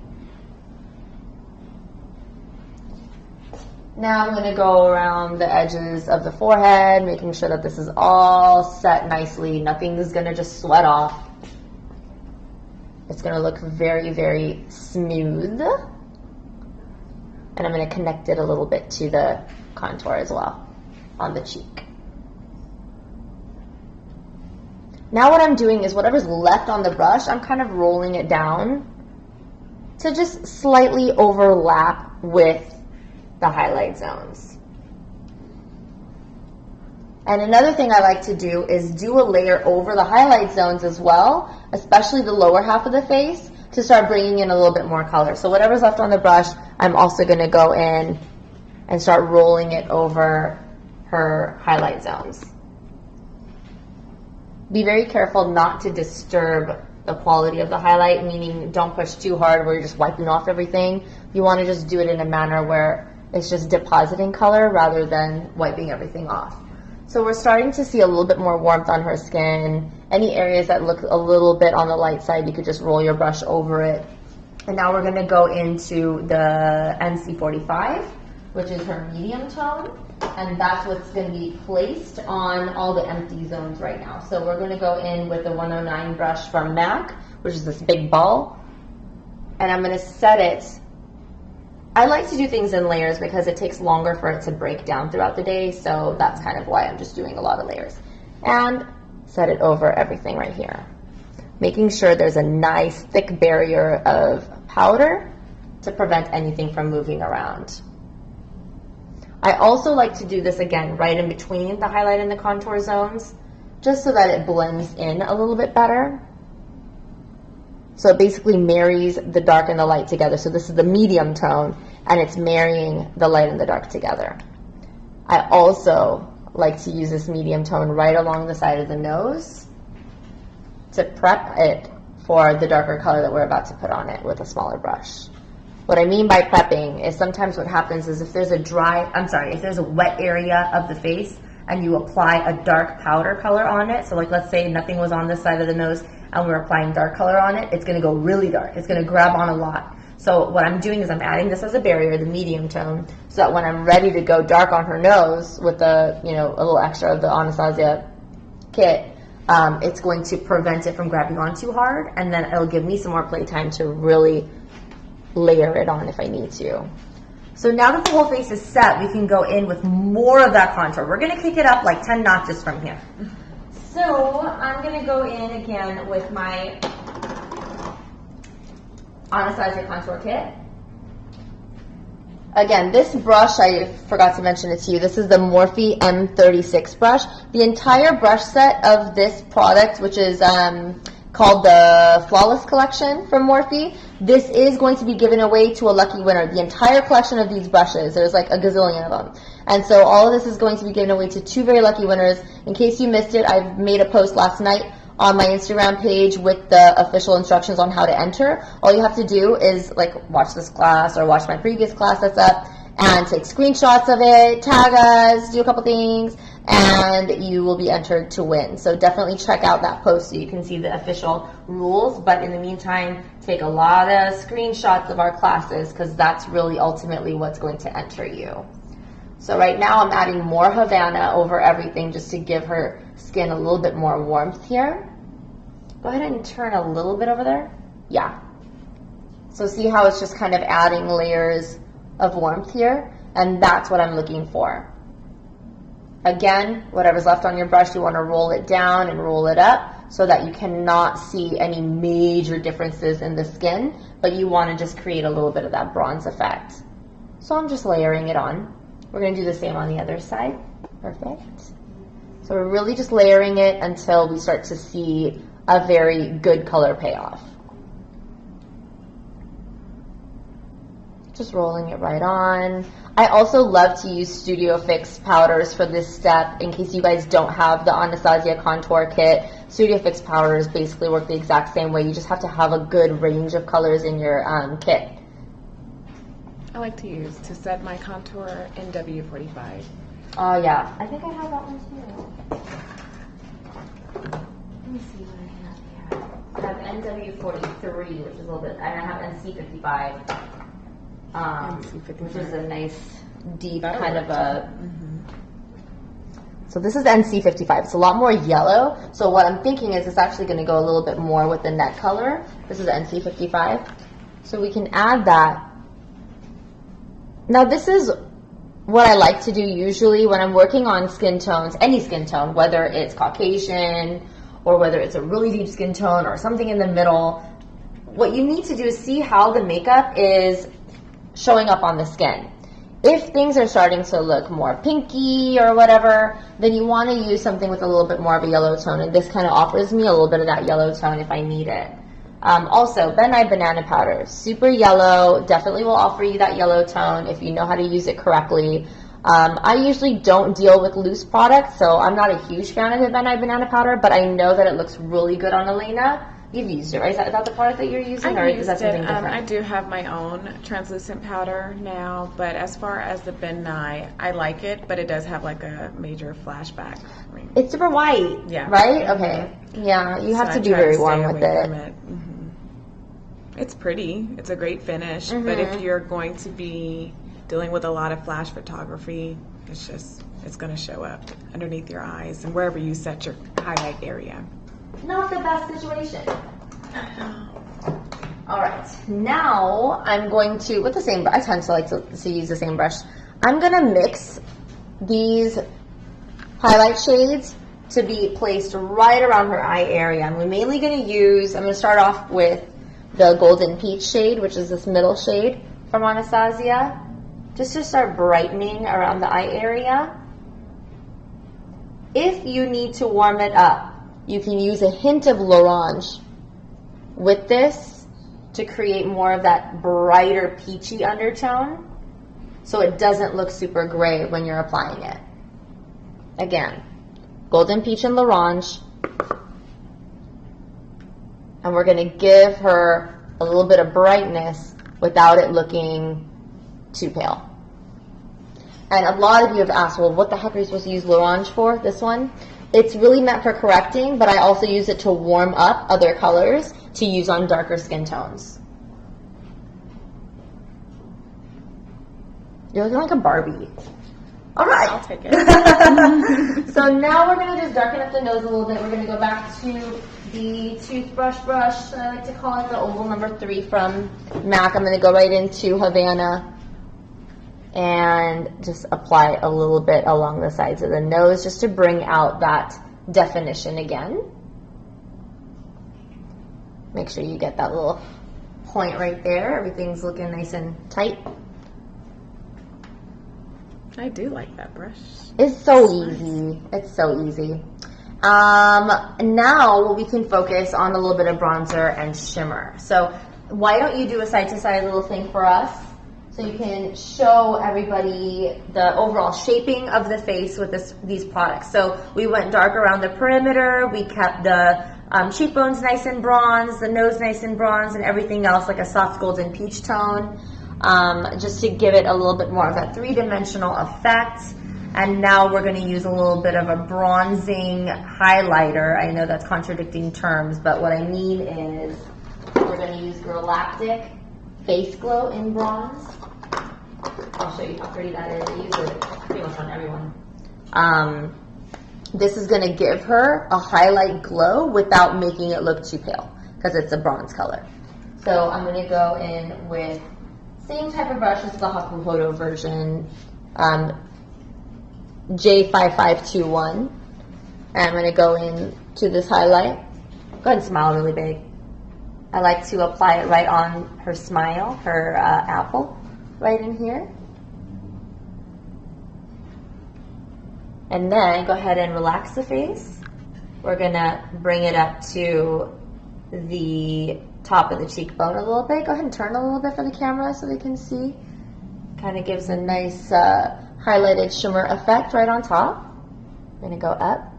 Now I'm going to go around the edges of the forehead, making sure that this is all set nicely. Nothing is going to just sweat off. It's going to look very, very smooth. And I'm going to connect it a little bit to the contour as well on the cheek. Now what I'm doing is whatever's left on the brush, I'm kind of rolling it down to just slightly overlap with the highlight zones. And another thing I like to do is do a layer over the highlight zones as well, especially the lower half of the face, to start bringing in a little bit more color. So whatever's left on the brush, I'm also going to go in and start rolling it over her highlight zones. Be very careful not to disturb the quality of the highlight, meaning don't push too hard where you're just wiping off everything. You want to just do it in a manner where it's just depositing color rather than wiping everything off. So we're starting to see a little bit more warmth on her skin. Any areas that look a little bit on the light side, you could just roll your brush over it. And now we're going to go into the NC45, which is her medium tone. And that's what's going to be placed on all the empty zones right now. So we're going to go in with the 109 brush from MAC, which is this big ball. And I'm going to set it. I like to do things in layers because it takes longer for it to break down throughout the day. So that's kind of why I'm just doing a lot of layers. And set it over everything right here. Making sure there's a nice thick barrier of powder to prevent anything from moving around. I also like to do this again right in between the highlight and the contour zones, just so that it blends in a little bit better. So it basically marries the dark and the light together. So this is the medium tone, and it's marrying the light and the dark together. I also like to use this medium tone right along the side of the nose to prep it for the darker color that we're about to put on it with a smaller brush. What I mean by prepping is sometimes what happens is if there's a wet area of the face and you apply a dark powder color on it, so like let's say nothing was on this side of the nose and we're applying dark color on it, it's gonna go really dark. It's gonna grab on a lot. So what I'm doing is I'm adding this as a barrier, the medium tone, so that when I'm ready to go dark on her nose with a little extra of the Anastasia kit, it's going to prevent it from grabbing on too hard, and then it'll give me some more playtime to really layer it on if I need to. So now that the whole face is set, we can go in with more of that contour. We're going to kick it up like 10 notches from here. So I'm going to go in again with my Anastasia contour kit. Again, this brush, I forgot to mention it to you, this is the Morphe M36 brush. The entire brush set of this product, which is called the Flawless Collection from Morphe, this is going to be given away to a lucky winner. The entire collection of these brushes, there's like a gazillion of them. And so all of this is going to be given away to 2 very lucky winners. In case you missed it, I've made a post last night on my Instagram page with the official instructions on how to enter. All you have to do is like watch this class or watch my previous class that's up and take screenshots of it, tag us, do a couple things, and you will be entered to win. So definitely check out that post so you can see the official rules. But in the meantime, take a lot of screenshots of our classes because that's really ultimately what's going to enter you. So right now I'm adding more Havana over everything just to give her skin a little bit more warmth here. Go ahead and turn a little bit over there. Yeah. So see how it's just kind of adding layers of warmth here? And that's what I'm looking for. Again, whatever's left on your brush, you want to roll it down and roll it up so that you cannot see any major differences in the skin, but you want to just create a little bit of that bronze effect. So I'm just layering it on. We're going to do the same on the other side. Perfect. So we're really just layering it until we start to see a very good color payoff. Just rolling it right on. I also love to use Studio Fix powders for this step in case you guys don't have the Anastasia contour kit. Studio Fix powders basically work the exact same way. You just have to have a good range of colors in your kit. I like to set my contour NW45. Oh yeah, I think I have that one too. Let me see what I have here. I have NW43, which is a little bit, and I have NC55, which is a nice deep kind of a. So this is NC55. It's a lot more yellow. So what I'm thinking is it's actually going to go a little bit more with the neck color. This is NC55. So we can add that. Now this is what I like to do usually when I'm working on skin tones, any skin tone, whether it's Caucasian or whether it's a really deep skin tone or something in the middle. What you need to do is see how the makeup is showing up on the skin. If things are starting to look more pinky or whatever, then you want to use something with a little bit more of a yellow tone, and this kind of offers me a little bit of that yellow tone if I need it. Also, Ben Nye Banana Powder, super yellow, definitely will offer you that yellow tone if you know how to use it correctly. I usually don't deal with loose products, so I'm not a huge fan of the Ben Nye Banana Powder, but I know that it looks really good on Elena. You've used it, right? Is that the product that you're using, or is that something different? I do have my own translucent powder now, but as far as the Ben Nye, I like it, but it does have like a major flashback. It's super white, yeah. Right? Okay. Yeah, you have to be very warm with it. It's pretty. It's a great finish, but if you're going to be dealing with a lot of flash photography, it's going to show up underneath your eyes and wherever you set your highlight area. Not the best situation. All right, now I'm going to, with the same, I tend to like to use the same brush. I'm going to mix these highlight shades to be placed right around her eye area. I'm mainly going to use, I'm going to start off with the Golden Peach shade, which is this middle shade from Anastasia, just to start brightening around the eye area. If you need to warm it up, you can use a hint of L'Orange with this to create more of that brighter peachy undertone so it doesn't look super gray when you're applying it. Again, Golden Peach and L'Orange. And we're going to give her a little bit of brightness without it looking too pale. And a lot of you have asked, well, what the heck are you supposed to use L'Orange for, this one? It's really meant for correcting, but I also use it to warm up other colors to use on darker skin tones. You're looking like a Barbie. All right. I'll take it. So now we're going to just darken up the nose a little bit. We're going to go back to the toothbrush brush. I like to call it the oval number 3 from MAC. I'm going to go right into Havana and just apply a little bit along the sides of the nose just to bring out that definition again. Make sure you get that little point right there. Everything's looking nice and tight. I do like that brush. It's so easy. It's so easy. Now we can focus on a little bit of bronzer and shimmer. So why don't you do a side-to-side little thing for us so you can show everybody the overall shaping of the face with these products. So we went dark around the perimeter. We kept the cheekbones nice and bronze, the nose nice and bronze, and everything else like a soft golden peach tone. Just to give it a little bit more of that three-dimensional effect. And now we're going to use a little bit of a bronzing highlighter. I know that's contradicting terms, but what I mean is we're going to use Galactic Face Glow in bronze. I'll show you how pretty that is. I use it pretty much on everyone. This is going to give her a highlight glow without making it look too pale because it's a bronze color. So I'm going to go in with same type of brush as the Haku Hodo version, J5521. And I'm going to go in to this highlight. Go ahead and smile really big. I like to apply it right on her smile, her apple, right in here. And then go ahead and relax the face. We're going to bring it up to the top of the cheekbone a little bit. Go ahead and turn a little bit for the camera so they can see. Kind of gives a nice highlighted shimmer effect right on top. I'm going to go up.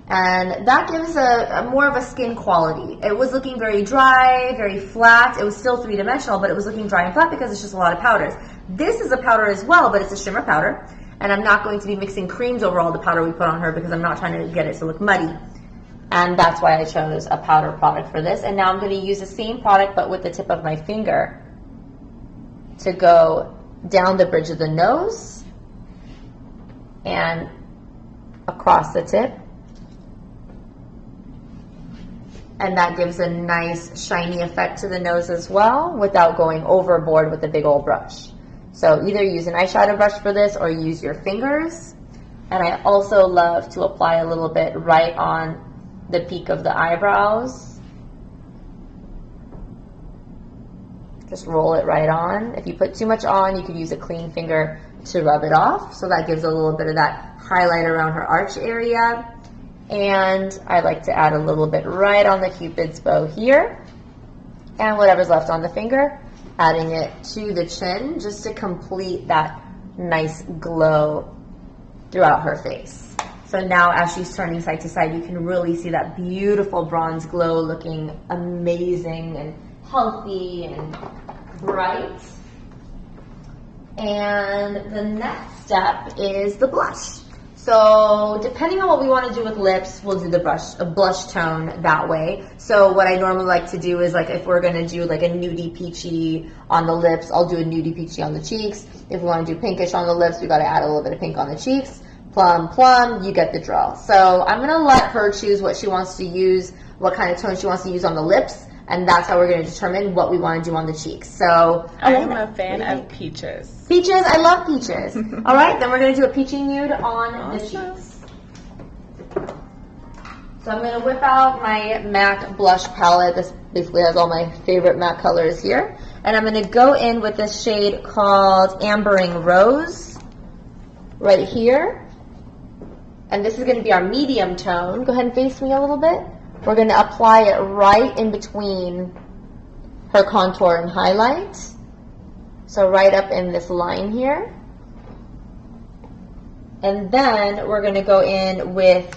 And that gives a more of a skin quality. It was looking very dry, very flat. It was still three-dimensional, but it was looking dry and flat because it's just a lot of powders. This is a powder as well, but it's a shimmer powder. And I'm not going to be mixing creams over all the powder we put on her because I'm not trying to get it to look muddy. And that's why I chose a powder product for this. And now I'm going to use the same product but with the tip of my finger to go down the bridge of the nose and across the tip. And that gives a nice shiny effect to the nose as well without going overboard with a big old brush. So either use an eyeshadow brush for this or use your fingers. And I also love to apply a little bit right on the peak of the eyebrows. Just roll it right on. If you put too much on, you could use a clean finger to rub it off. So that gives a little bit of that highlight around her arch area. And I like to add a little bit right on the Cupid's bow here. And whatever's left on the finger, adding it to the chin just to complete that nice glow throughout her face. So now as she's turning side to side, you can really see that beautiful bronze glow looking amazing and healthy and bright. And the next step is the blush. So depending on what we want to do with lips, we'll do the blush tone that way. So what I normally like to do is like if we're going to do like a nudie peachy on the lips, I'll do a nudie peachy on the cheeks. If we want to do pinkish on the lips, we got to add a little bit of pink on the cheeks. Plum, plum, you get the drill. So I'm going to let her choose what she wants to use, what kind of tone she wants to use on the lips. And that's how we're going to determine what we want to do on the cheeks. So I'm a fan of peaches. Peaches, I love peaches. All right, then we're going to do a peachy nude on the cheeks. So I'm going to whip out my MAC blush palette. This basically has all my favorite MAC colors here. And I'm going to go in with this shade called Ambering Rose right here. And this is going to be our medium tone. Go ahead and face me a little bit. We're going to apply it right in between her contour and highlight. So right up in this line here. And then we're going to go in with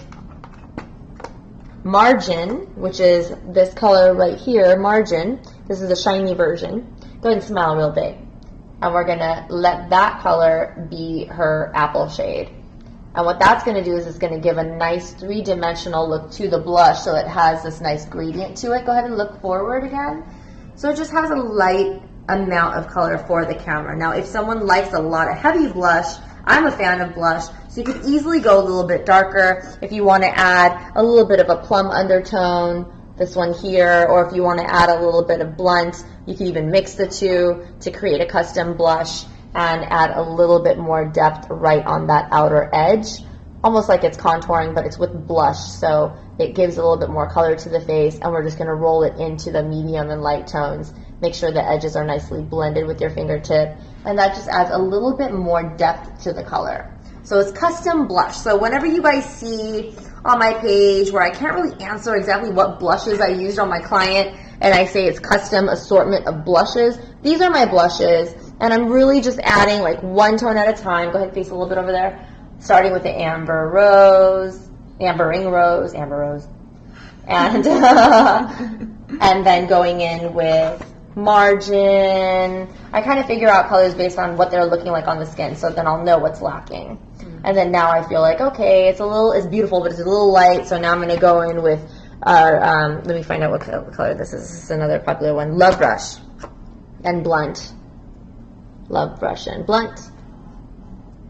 Margin, which is this color right here, Margin. This is a shiny version. Go ahead and smile real big. And we're going to let that color be her apple shade. And what that's going to do is it's going to give a nice three-dimensional look to the blush, so it has this nice gradient to it. Go ahead and look forward again. So it just has a light amount of color for the camera. Now, if someone likes a lot of heavy blush, I'm a fan of blush, so you could easily go a little bit darker if you want to add a little bit of a plum undertone, this one here, or if you want to add a little bit of blunt, you can even mix the two to create a custom blush and add a little bit more depth right on that outer edge, almost like it's contouring, but it's with blush, so it gives a little bit more color to the face. And we're just going to roll it into the medium and light tones. Make sure the edges are nicely blended with your fingertip, and that just adds a little bit more depth to the color. So it's custom blush. So whenever you guys see on my page where I can't really answer exactly what blushes I used on my client, and I say it's custom assortment of blushes, these are my blushes, and I'm really just adding like one tone at a time. Go ahead, face a little bit over there. Starting with the Ambering Rose, and and then going in with Margin. I kind of figure out colors based on what they're looking like on the skin, so then I'll know what's lacking. And then now I feel like, okay, it's beautiful, but it's a little light, so now I'm going to go in with our, let me find out what color this is. This is another popular one, Love Brush and Blunt. Love Brush and Blunt.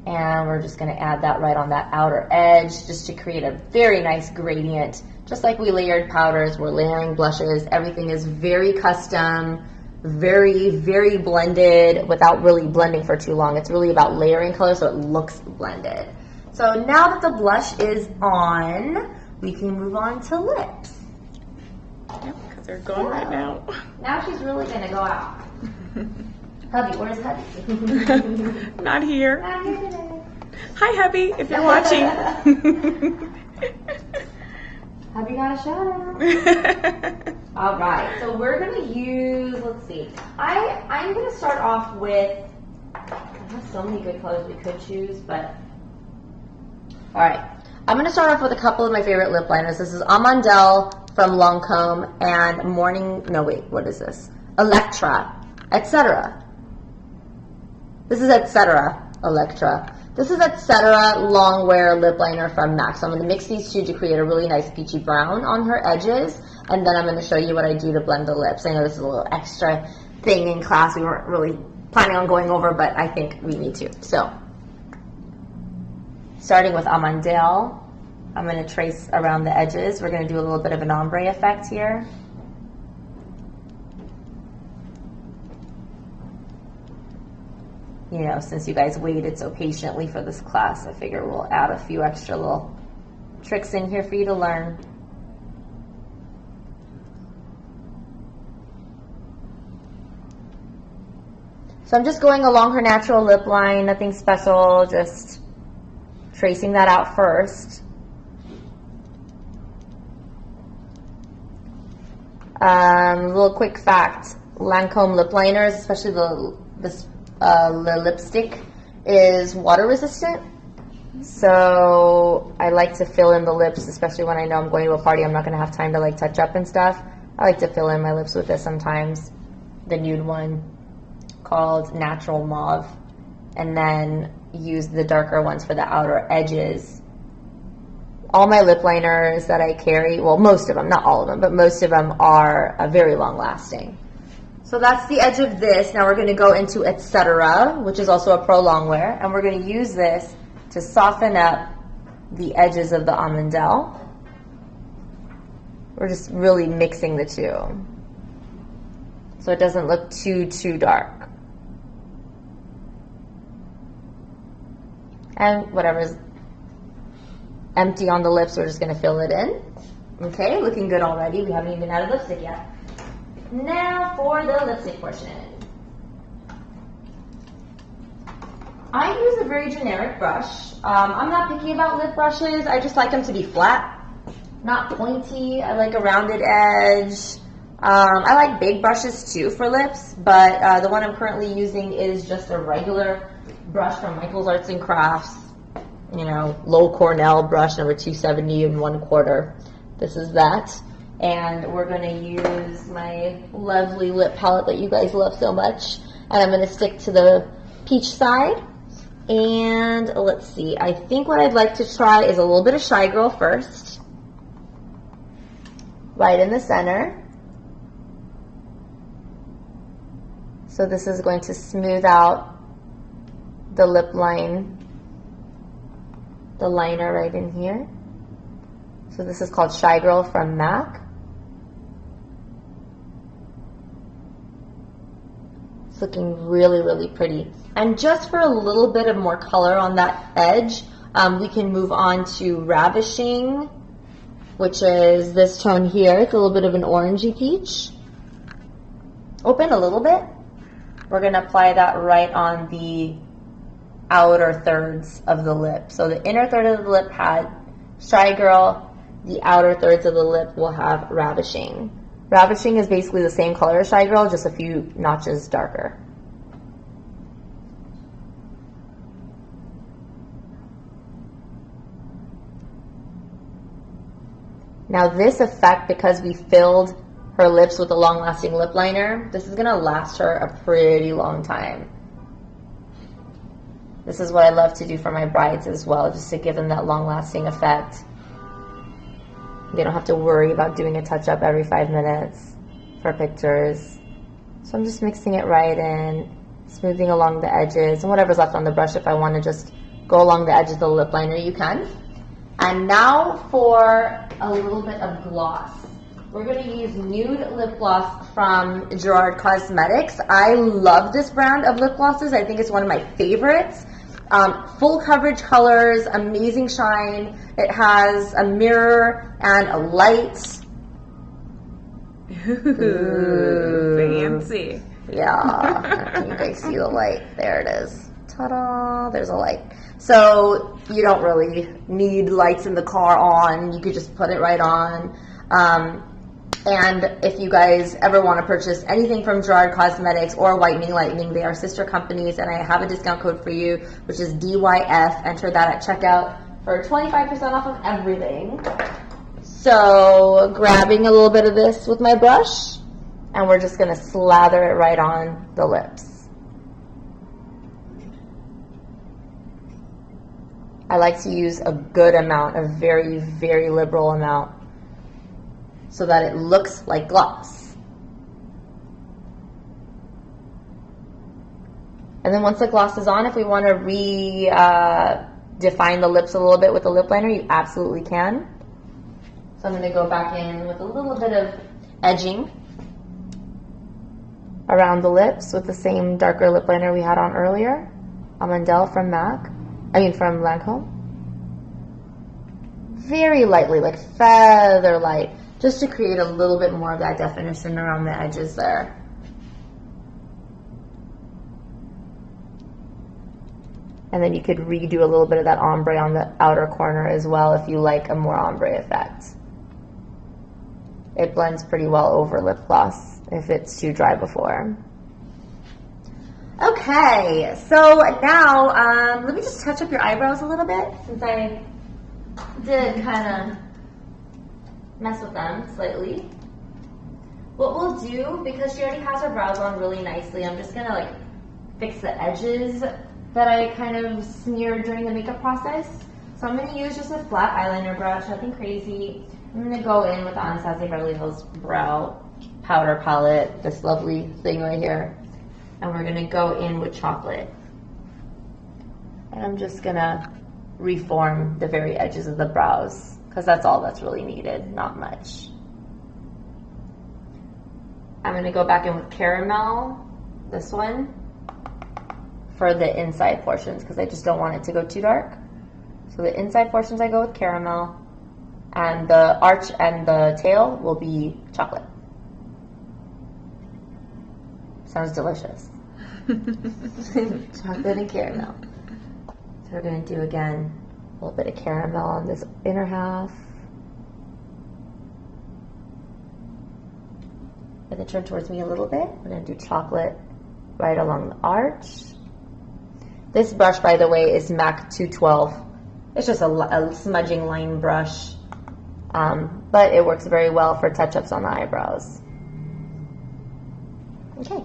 And we're just going to add that right on that outer edge just to create a very nice gradient. Just like we layered powders, we're layering blushes. Everything is very custom, very, very blended without really blending for too long. It's really about layering color so it looks blended. So now that the blush is on, we can move on to lips. Yep, because they're going right now. Now she's really going to go out. Hubby, where's Hubby? Not here. Not here today. Hi, Hubby, if you're watching. Hubby got a shout out. All right, so we're going to use, let's see. I'm going to start off with, I have so many good colors we could choose, but, all right. I'm going to start off with a couple of my favorite lip liners. This is Amandel from Lancome and Electra, etc. This is Etc. Electra. This is Etc. Longwear lip liner from MAC. So I'm going to mix these two to create a really nice peachy brown on her edges. And then I'm going to show you what I do to blend the lips. I know this is a little extra thing in class we weren't really planning on going over, but I think we need to. So, starting with Amandel, I'm going to trace around the edges. We're going to do a little bit of an ombre effect here. You know, since you guys waited so patiently for this class, I figure we'll add a few extra little tricks in here for you to learn. So I'm just going along her natural lip line, nothing special, just tracing that out first. Little quick fact, Lancome lip liners, especially the lipstick, is water resistant. So I like to fill in the lips, especially when I know I'm going to a party, I'm not going to have time to like touch up and stuff. I like to fill in my lips with this sometimes, the nude one called Natural Mauve, and then use the darker ones for the outer edges. All my lip liners that I carry, well, most of them, not all of them, but most of them are very long lasting. So that's the edge of this. Now we're going to go into Etc., which is also a pro longwear, and we're going to use this to soften up the edges of the Amandel. We're just really mixing the two so it doesn't look too dark. And whatever's empty on the lips, we're just going to fill it in. Okay, looking good already. We haven't even added lipstick yet. Now for the lipstick portion. I use a very generic brush. I'm not picky about lip brushes. I just like them to be flat, not pointy. I like a rounded edge. I like big brushes too for lips, but the one I'm currently using is just a regular brush from Michael's Arts and Crafts. You know, low Cornell brush number 270 and 1/4. This is that. And we're going to use my lovely lip palette that you guys love so much. And I'm going to stick to the peach side. And let's see, I think what I'd like to try is a little bit of Shy Girl first. Right in the center. So this is going to smooth out the lip line, the liner right in here. So this is called Shy Girl from MAC. It's looking really, really pretty. And just for a little bit of more color on that edge, we can move on to Ravishing, which is this tone here. It's a little bit of an orangey peach. Open a little bit. We're going to apply that right on the outer thirds of the lip. So the inner third of the lip had Shy Girl. The outer thirds of the lip will have Ravishing. Ravishing is basically the same color as Shy Girl, just a few notches darker. Now this effect, because we filled her lips with a long-lasting lip liner, this is going to last her a pretty long time. This is what I love to do for my brides as well, just to give them that long-lasting effect. They don't have to worry about doing a touch-up every 5 minutes for pictures. So I'm just mixing it right in, smoothing along the edges, and whatever's left on the brush. If I want to just go along the edge of the lip liner, you can. And now for a little bit of gloss. We're going to use Nude Lip Gloss from Gerard Cosmetics. I love this brand of lip glosses. I think it's one of my favorites. Full coverage colors, amazing shine. It has a mirror and a light. Ooh, fancy. Yeah, can you guys see the light? There it is. Ta-da, there's a light. So you don't really need lights in the car on. You could just put it right on. And if you guys ever want to purchase anything from Gerard Cosmetics or Whitening Lightning, they are sister companies, and I have a discount code for you, which is DYF. Enter that at checkout for 25% off of everything. So grabbing a little bit of this with my brush, and we're just going to slather it right on the lips. I like to use a good amount, a very, very liberal amount, so that it looks like gloss. And then once the gloss is on, if we want to define the lips a little bit with the lip liner, you absolutely can. So I'm going to go back in with a little bit of edging around the lips with the same darker lip liner we had on earlier. Amandel from from Lancome. Very lightly, like feather light, just to create a little bit more of that definition around the edges there. And then you could redo a little bit of that ombre on the outer corner as well if you like a more ombre effect. It blends pretty well over lip gloss if it's too dry before. Okay, so now let me just touch up your eyebrows a little bit, since I did kind of mess with them slightly. What we'll do, because she already has her brows on really nicely, I'm just gonna like fix the edges that I kind of smeared during the makeup process. So I'm gonna use just a flat eyeliner brush, nothing crazy. I'm gonna go in with the Anastasia Beverly Hills Brow Powder Palette, this lovely thing right here. And we're gonna go in with chocolate. And I'm just gonna reform the very edges of the brows, because that's all that's really needed, not much. I'm gonna go back in with Caramel, this one, for the inside portions, because I just don't want it to go too dark. So the inside portions I go with Caramel, and the arch and the tail will be chocolate. Sounds delicious. Chocolate and caramel. So we're going to do, again, a little bit of caramel on this inner half. And then turn towards me a little bit. We're going to do chocolate right along the arch. This brush, by the way, is MAC 212. It's just a smudging line brush, but it works very well for touch-ups on the eyebrows. Okay.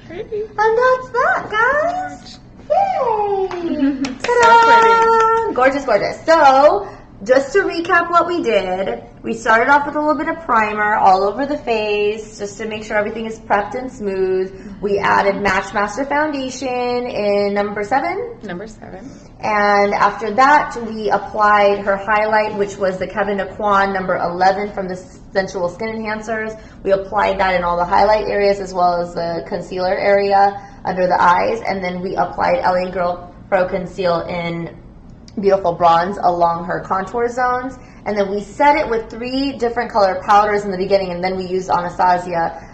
Pretty. And that's that, guys. Yay! So pretty. Gorgeous, gorgeous. So, just to recap what we did, we started off with a little bit of primer all over the face, just to make sure everything is prepped and smooth. We added Match Master Foundation in number 7. Number 7. And after that, we applied her highlight, which was the Kevyn Aucoin number 11 from the Sensual Skin Enhancers. We applied that in all the highlight areas as well as the concealer area under the eyes. And then we applied LA Girl Pro Conceal in Beautiful Bronze along her contour zones. And then we set it with 3 different color powders in the beginning, and then we used Anastasia.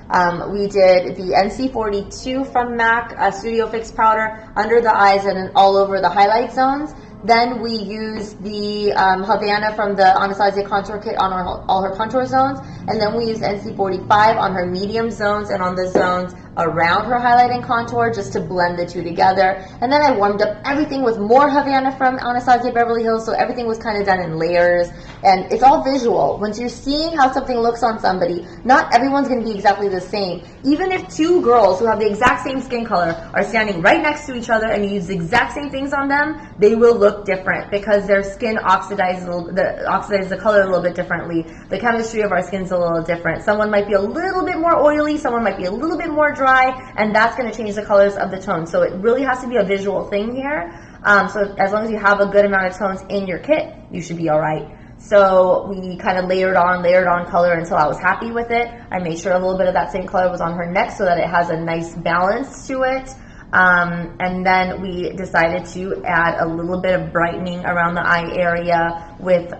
We did the NC42 from MAC Studio Fix powder under the eyes and then all over the highlight zones. Then we used the Havana from the Anastasia Contour Kit on all her contour zones. And then we used NC45 on her medium zones and on the zones around her highlight and contour, just to blend the two together. And then I warmed up everything with more Havana from Anastasia Beverly Hills, so everything was kind of done in layers. And it's all visual. Once you're seeing how something looks on somebody, not everyone's going to be exactly the same. Even if 2 girls who have the exact same skin color are standing right next to each other and you use the exact same things on them, they will look different because their skin oxidizes the color a little bit differently. The chemistry of our skin's a little different. Someone might be a little bit more oily, someone might be a little bit more dry, and that's going to change the colors of the tones. So it really has to be a visual thing here. So as long as you have a good amount of tones in your kit, you should be all right. So we kind of layered on color until I was happy with it. I made sure a little bit of that same color was on her neck so that it has a nice balance to it. And then we decided to add a little bit of brightening around the eye area with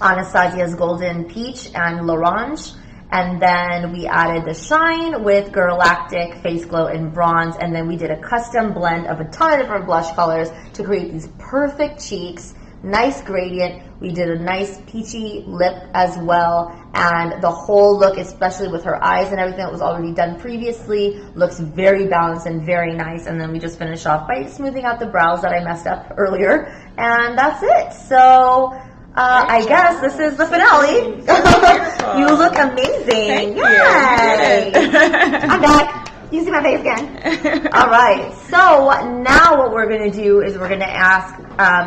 Anastasia's Golden Peach and L'Orange. And then we added the shine with Girlactic Face Glow in bronze. And then we did a custom blend of a ton of different blush colors to create these perfect cheeks. Nice gradient. We did a nice peachy lip as well. And the whole look, especially with her eyes and everything that was already done previously, looks very balanced and very nice. And then we just finish off by smoothing out the brows that I messed up earlier. And that's it. So I guess this is the finale. You look amazing. Thank Yay. I'm back. You see my face again. All right. So now what we're going to do is we're going to ask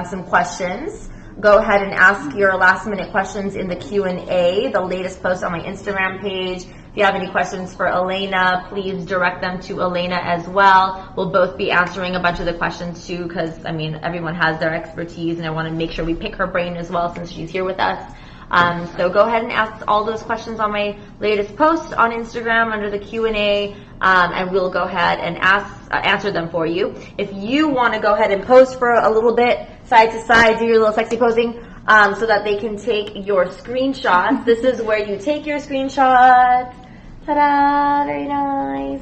some questions. Go ahead and ask your last minute questions in the Q&A, the latest post on my Instagram page. If you have any questions for Elena, please direct them to Elena as well. We'll both be answering a bunch of the questions too, because I mean, everyone has their expertise and I want to make sure we pick her brain as well since she's here with us. So go ahead and ask all those questions on my latest post on Instagram under the Q&A, and we'll go ahead and answer them for you. If you want to go ahead and pose for a little bit, side to side, do your little sexy posing, so that they can take your screenshots. This is where you take your screenshots. Ta-da! Very nice.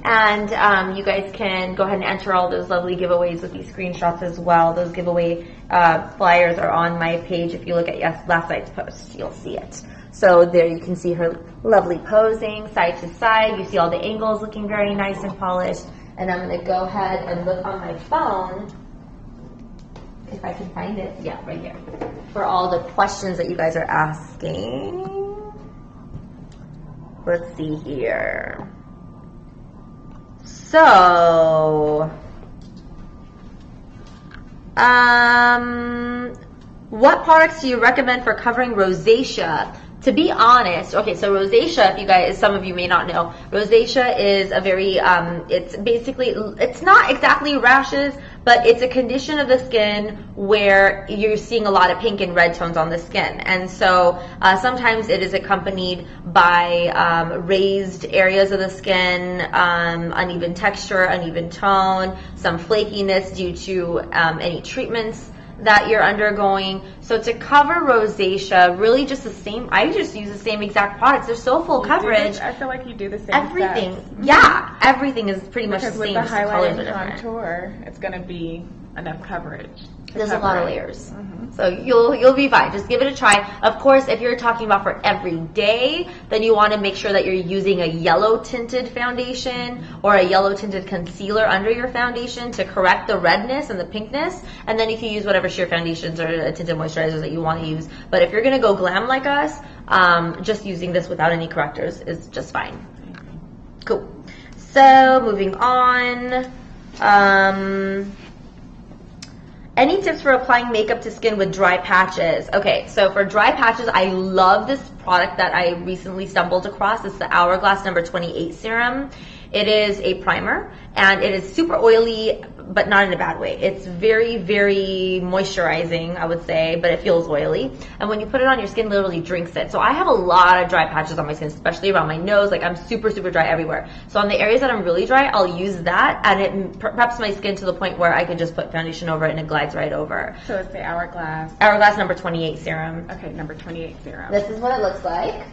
And you guys can go ahead and enter all those lovely giveaways with these screenshots as well. Those giveaway flyers are on my page. If you look at last night's post, you'll see it. So there you can see her lovely posing side to side. You see all the angles looking very nice and polished. And I'm going to go ahead and look on my phone, if I can find it. Yeah, right here. For all the questions that you guys are asking. Let's see here. So, what products do you recommend for covering rosacea? To be honest, okay, so rosacea, if you guys, some of you may not know, rosacea is a very, it's basically, it's not exactly rashes, but it's a condition of the skin where you're seeing a lot of pink and red tones on the skin. And so sometimes it is accompanied by raised areas of the skin, uneven texture, uneven tone, some flakiness due to any treatments that you're undergoing. So to cover rosacea, really just the same, I just use the same exact products. They're so full coverage. I feel like you do the same everything. steps. Yeah, everything is pretty much the because same. with the just the colors highlight are and different. contour, it's going to be enough coverage. There's a lot of layers. So you'll be fine. Just give it a try. Of course, if you're talking about for every day, then you want to make sure that you're using a yellow tinted foundation or a yellow tinted concealer under your foundation to correct the redness and the pinkness. And then you can use whatever sheer foundations or tinted moisturizers that you want to use. But if you're going to go glam like us, just using this without any correctors is just fine. Cool. So moving on. Any tips for applying makeup to skin with dry patches? Okay, so for dry patches, I love this product that I recently stumbled across. It's the Hourglass number 28 serum. It is a primer, and it is super oily, but not in a bad way. It's very, very moisturizing, I would say, but it feels oily. And when you put it on, your skin literally drinks it. So I have a lot of dry patches on my skin, especially around my nose. Like, I'm super, super dry everywhere. So on the areas that I'm really dry, I'll use that, and it preps my skin to the point where I can just put foundation over it and it glides right over. So it's the Hourglass. Hourglass number 28 serum. Okay, number 28 serum. This is what it looks like.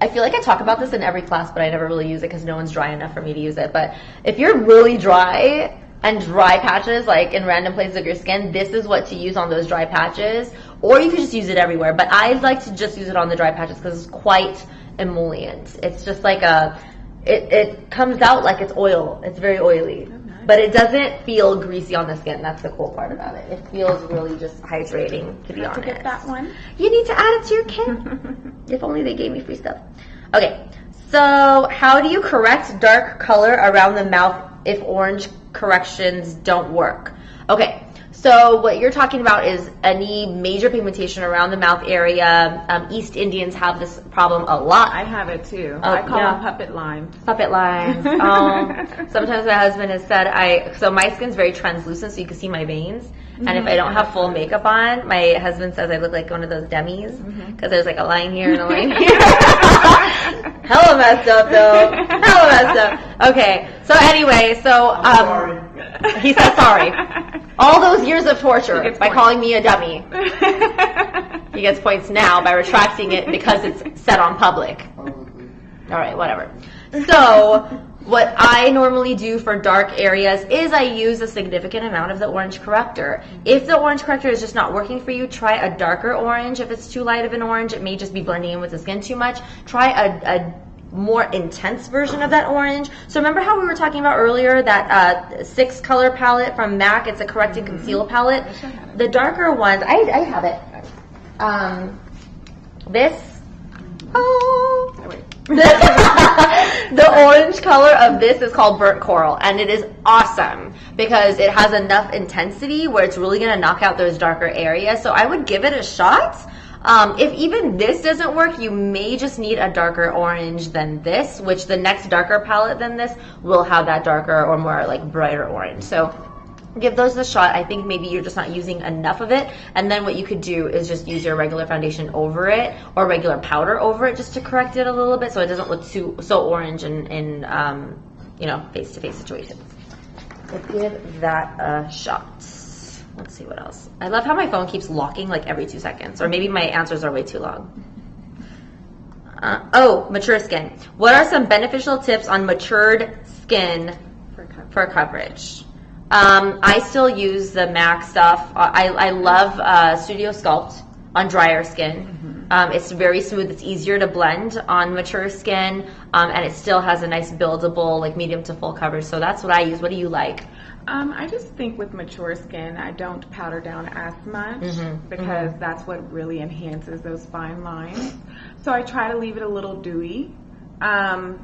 I feel like I talk about this in every class, but I never really use it because no one's dry enough for me to use it. But if you're really dry and dry patches, like in random places of your skin, this is what to use on those dry patches. Or you could just use it everywhere. But I like to just use it on the dry patches because it's quite emollient. It's just like it comes out like it's oil. It's very oily. Oh, nice. But it doesn't feel greasy on the skin. That's the cool part about it. It feels really just hydrating, to be honest. To get that one? You need to add it to your kit. If only they gave me free stuff. Okay, so how do you correct dark color around the mouth if orange corrections don't work? Okay, so what you're talking about is any major pigmentation around the mouth area. East Indians have this problem a lot. I have it too. I call them puppet lines. Puppet lines. Sometimes my husband has said so my skin's very translucent, so you can see my veins. And if I don't have full makeup on, my husband says I look like one of those dummies because there's like a line here and a line here. Hella messed up though. Hella messed up. Okay. So anyway, he says sorry. All those years of torture by calling me a dummy. He gets points now by retracting it because it's said on public. All right, whatever. So what I normally do for dark areas is I use a significant amount of the orange corrector. If the orange corrector is just not working for you, try a darker orange. If it's too light of an orange, it may just be blending in with the skin too much. Try a more intense version of that orange. So remember how we were talking about earlier that 6 color palette from MAC? It's a correct and conceal palette. The darker ones, I have it. The orange color of this is called Burnt Coral, and it is awesome because it has enough intensity where it's really going to knock out those darker areas. So I would give it a shot. If even this doesn't work, you may just need a darker orange than this, which the next darker palette than this will have that darker or more like brighter orange. So give those a shot. I think maybe you're just not using enough of it, and then what you could do is just use your regular foundation over it or regular powder over it just to correct it a little bit so it doesn't look so orange in face-to-face situations. So give that a shot. Let's see what else. I love how my phone keeps locking like every 2 seconds, or maybe my answers are way too long. Mature skin. What are some beneficial tips on matured skin for coverage? I still use the MAC stuff. I love Studio Sculpt on drier skin. It's very smooth. It's easier to blend on mature skin, and it still has a nice buildable, like medium to full coverage. So that's what I use. What do you like? I just think with mature skin, I don't powder down as much because that's what really enhances those fine lines. So I try to leave it a little dewy. I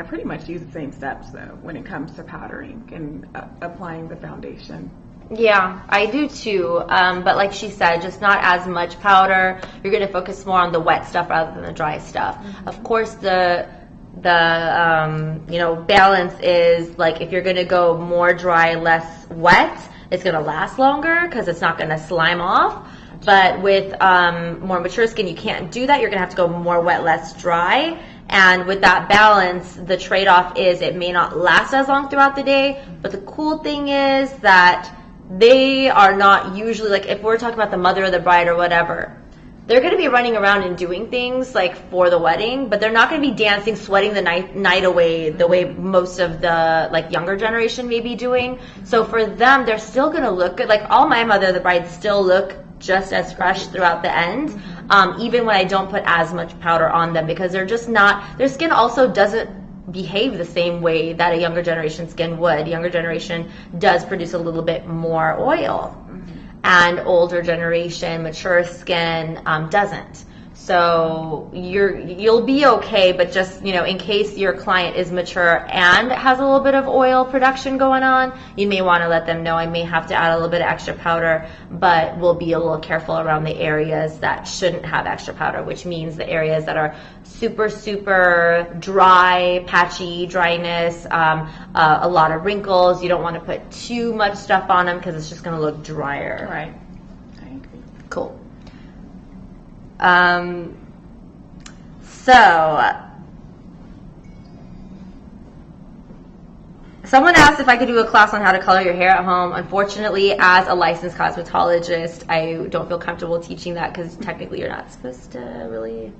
pretty much use the same steps though when it comes to powdering and applying the foundation. Yeah, I do too. But like she said, just not as much powder. You're going to focus more on the wet stuff rather than the dry stuff. Of course, the balance is like if you're going to go more dry, less wet, it's going to last longer because it's not going to slime off. But with more mature skin, you can't do that. You're going to have to go more wet, less dry. And with that balance, the trade-off is it may not last as long throughout the day, but the cool thing is that they are not usually, like if we're talking about the mother of the bride or whatever, they're going to be running around and doing things like for the wedding, but they're not going to be dancing, sweating the night away the way most of the like younger generation may be doing. So for them, they're still going to look good. Like all my mother, the brides still look just as fresh throughout the end, even when I don't put as much powder on them, because they're just not, their skin also doesn't behave the same way that a younger generation skin would. Younger generation does produce a little bit more oil, and older generation, mature skin doesn't. So you'll be okay, but just, you know, in case your client is mature and has a little bit of oil production going on, you may want to let them know I may have to add a little bit of extra powder, but we'll be a little careful around the areas that shouldn't have extra powder, which means the areas that are super, super dry, patchy dryness, a lot of wrinkles. You don't want to put too much stuff on them because it's just going to look drier. Right. I agree. Cool. So someone asked if I could do a class on how to color your hair at home. Unfortunately, as a licensed cosmetologist, I don't feel comfortable teaching that because technically you're not supposed to really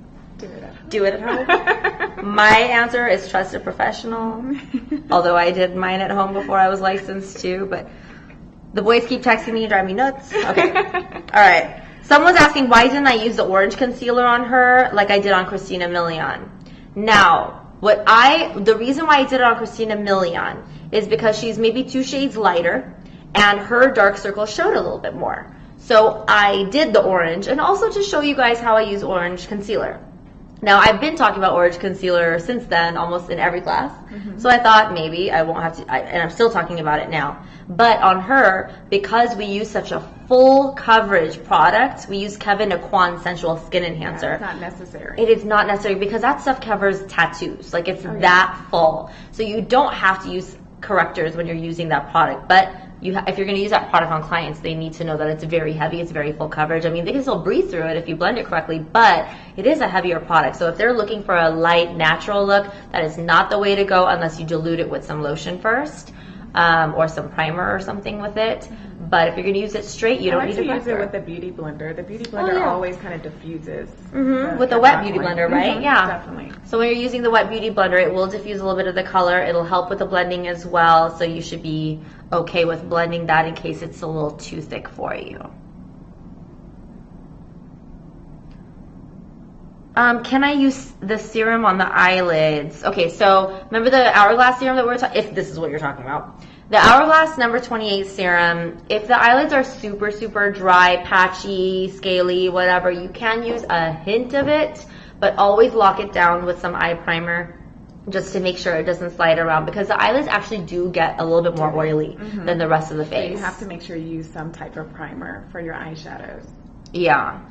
do it at home. My answer is trust a professional, although I did mine at home before I was licensed too, but the boys keep texting me and driving me nuts. Okay. All right. Someone's asking, why didn't I use the orange concealer on her like I did on Christina Milian? Now, the reason why I did it on Christina Milian is because she's maybe 2 shades lighter and her dark circles showed a little bit more. So I did the orange, and also to show you guys how I use orange concealer. Now, I've been talking about orange concealer since then, almost in every class. So I thought maybe I won't have to, and I'm still talking about it now. But on her, because we use such a full coverage product, we use Kevyn Aucoin Sensual Skin Enhancer. Yeah, it's not necessary. It is not necessary because that stuff covers tattoos. Like, it's that full. So you don't have to use correctors when you're using that product. But if you're going to use that product on clients, they need to know that it's very heavy, it's very full coverage. I mean, they can still breathe through it if you blend it correctly, but it is a heavier product. So if they're looking for a light, natural look, that is not the way to go unless you dilute it with some lotion first, or some primer or something with it. But if you're going to use it straight, you don't need a corrector. I like to use it with the Beauty Blender. The Beauty Blender always kind of diffuses. With the wet Beauty Blender, right? Yeah. Definitely. So when you're using the wet Beauty Blender, it will diffuse a little bit of the color. It'll help with the blending as well. So you should be okay with blending that in case it's a little too thick for you. Can I use the serum on the eyelids? Okay, so remember the Hourglass serum that we're talking, if this is what you're talking about. The Hourglass number 28 serum, if the eyelids are super, super dry, patchy, scaly, whatever, you can use a hint of it, but always lock it down with some eye primer just to make sure it doesn't slide around, because the eyelids actually do get a little bit more oily than the rest of the face. So you have to make sure you use some type of primer for your eyeshadows. Yeah.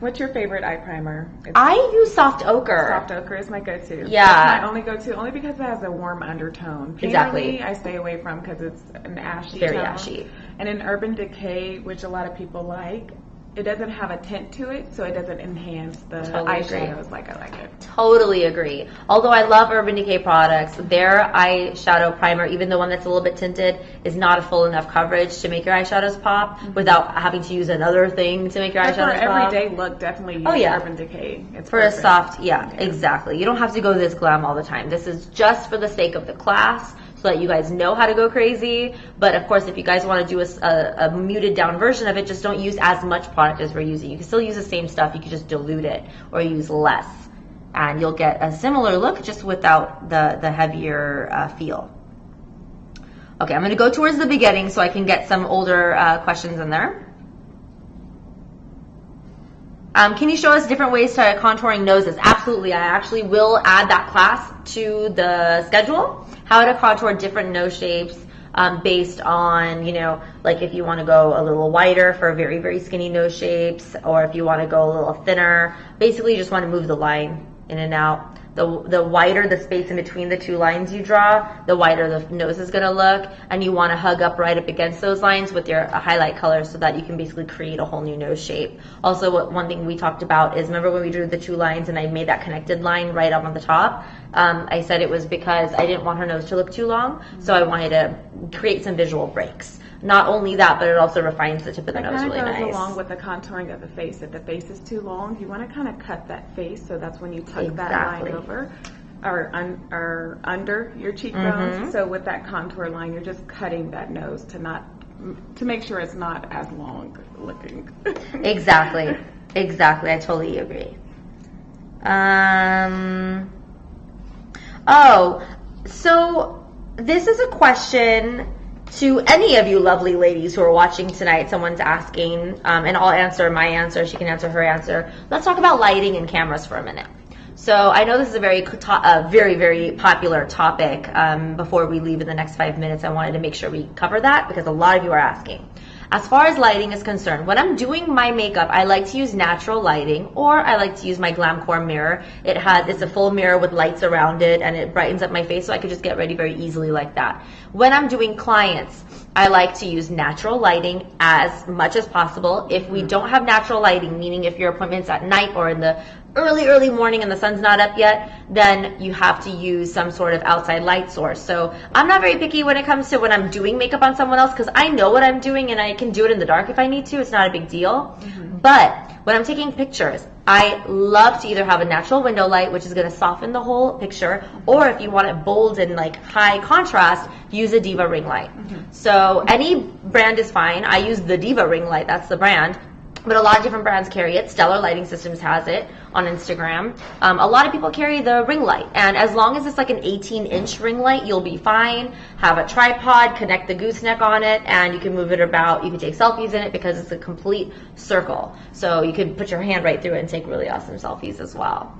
What's your favorite eye primer? I use Soft Ochre. Soft Ochre is my go-to. Yeah. That's my only go-to, only because it has a warm undertone. Exactly. I stay away from because it's an ashy Very tone. ashy. And in Urban Decay, which a lot of people like, it doesn't have a tint to it, so it doesn't enhance the eyeshadows like I like it. Totally agree. Although I love Urban Decay products, their eyeshadow primer, even the one that's a little bit tinted, is not a full enough coverage to make your eyeshadows pop without having to use another thing to make your eyeshadows pop. For everyday look, definitely use Urban Decay. It's for perfect. A soft, exactly. You don't have to go this glam all the time. This is just for the sake of the class, so that you guys know how to go crazy. But of course, if you guys want to do a muted down version of it, just don't use as much product as we're using. You can still use the same stuff, you can just dilute it or use less, and you'll get a similar look just without the heavier feel. Okay, I'm going to go towards the beginning so I can get some older questions in there. Can you show us different ways to contouring noses? Absolutely. I actually will add that class to the schedule. How to contour different nose shapes based on, like if you want to go a little wider for very, very skinny nose shapes, or if you want to go a little thinner. Basically, you just want to move the line in and out. The wider the space in between the two lines you draw, the wider the nose is going to look, and you want to hug up right up against those lines with your highlight color so that you can basically create a whole new nose shape. Also, one thing we talked about is, remember when we drew the two lines and I made that connected line right up on the top? I said it was because I didn't want her nose to look too long, so I wanted to create some visual breaks. not only that, but it also refines the tip of the nose really That kind of goes nice. along with the contouring of the face. If the face is too long, you want to kind of cut that face, so that's when you tuck that line over or under your cheekbones. So with that contour line, you're just cutting that nose to make sure it's not as long looking. Exactly. I totally agree. So this is a question to any of you lovely ladies who are watching tonight. Someone's asking, and I'll answer my answer. She can answer her answer. Let's talk about lighting and cameras for a minute. So I know this is a very, very popular topic. Before we leave in the next 5 minutes, I wanted to make sure we cover that because a lot of you are asking. As far as lighting is concerned, when I'm doing my makeup, I like to use natural lighting, or I like to use my Glamcor mirror. It's a full mirror with lights around it, and it brightens up my face, so I could just get ready very easily like that. When I'm doing clients, I like to use natural lighting as much as possible. If we don't have natural lighting, meaning if your appointment's at night or in the early morning and the sun's not up yet, then you have to use some sort of outside light source. So I'm not very picky when it comes to when I'm doing makeup on someone else, because I know what I'm doing and I can do it in the dark if I need to. It's not a big deal. But when I'm taking pictures, I love to either have a natural window light, which is going to soften the whole picture, or if you want it bold and like high contrast, use a Diva ring light. So any brand is fine. I use the Diva ring light, that's the brand. But a lot of different brands carry it. Stellar Lighting Systems has it on Instagram. A lot of people carry the ring light. And as long as it's like an 18-inch ring light, you'll be fine. Have a tripod, connect the gooseneck on it, and you can move it about. You can take selfies in it because it's a complete circle. So you can put your hand right through it and take really awesome selfies as well.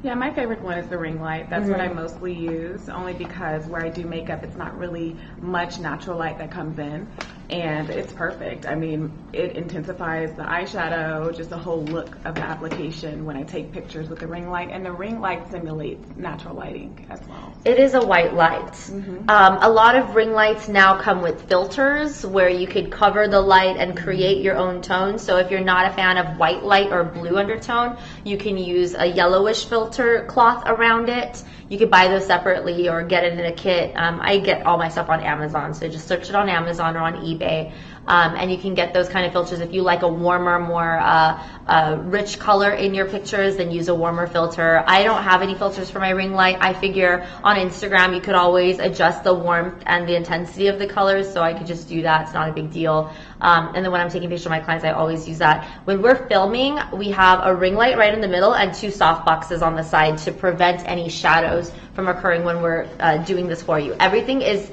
Yeah, my favorite one is the ring light. That's what I mostly use, only because where I do makeup, it's not really much natural light that comes in, and it's perfect. I mean, it intensifies the eyeshadow, just the whole look of the application when I take pictures with the ring light, and the ring light simulates natural lighting as well. It is a white light. A lot of ring lights now come with filters where you could cover the light and create your own tone. So if you're not a fan of white light or blue undertone, you can use a yellowish filter cloth around it. You could buy those separately or get it in a kit. I get all my stuff on Amazon, so just search it on Amazon or on eBay. And you can get those kind of filters. If you like a warmer, more rich color in your pictures, then use a warmer filter. I don't have any filters for my ring light. I figure on Instagram you could always adjust the warmth and the intensity of the colors, so I could just do that. It's not a big deal. And then when I'm taking pictures of my clients, I always use that. When we're filming, we have a ring light right in the middle and two soft boxes on the side to prevent any shadows from occurring when we're doing this for you. Everything is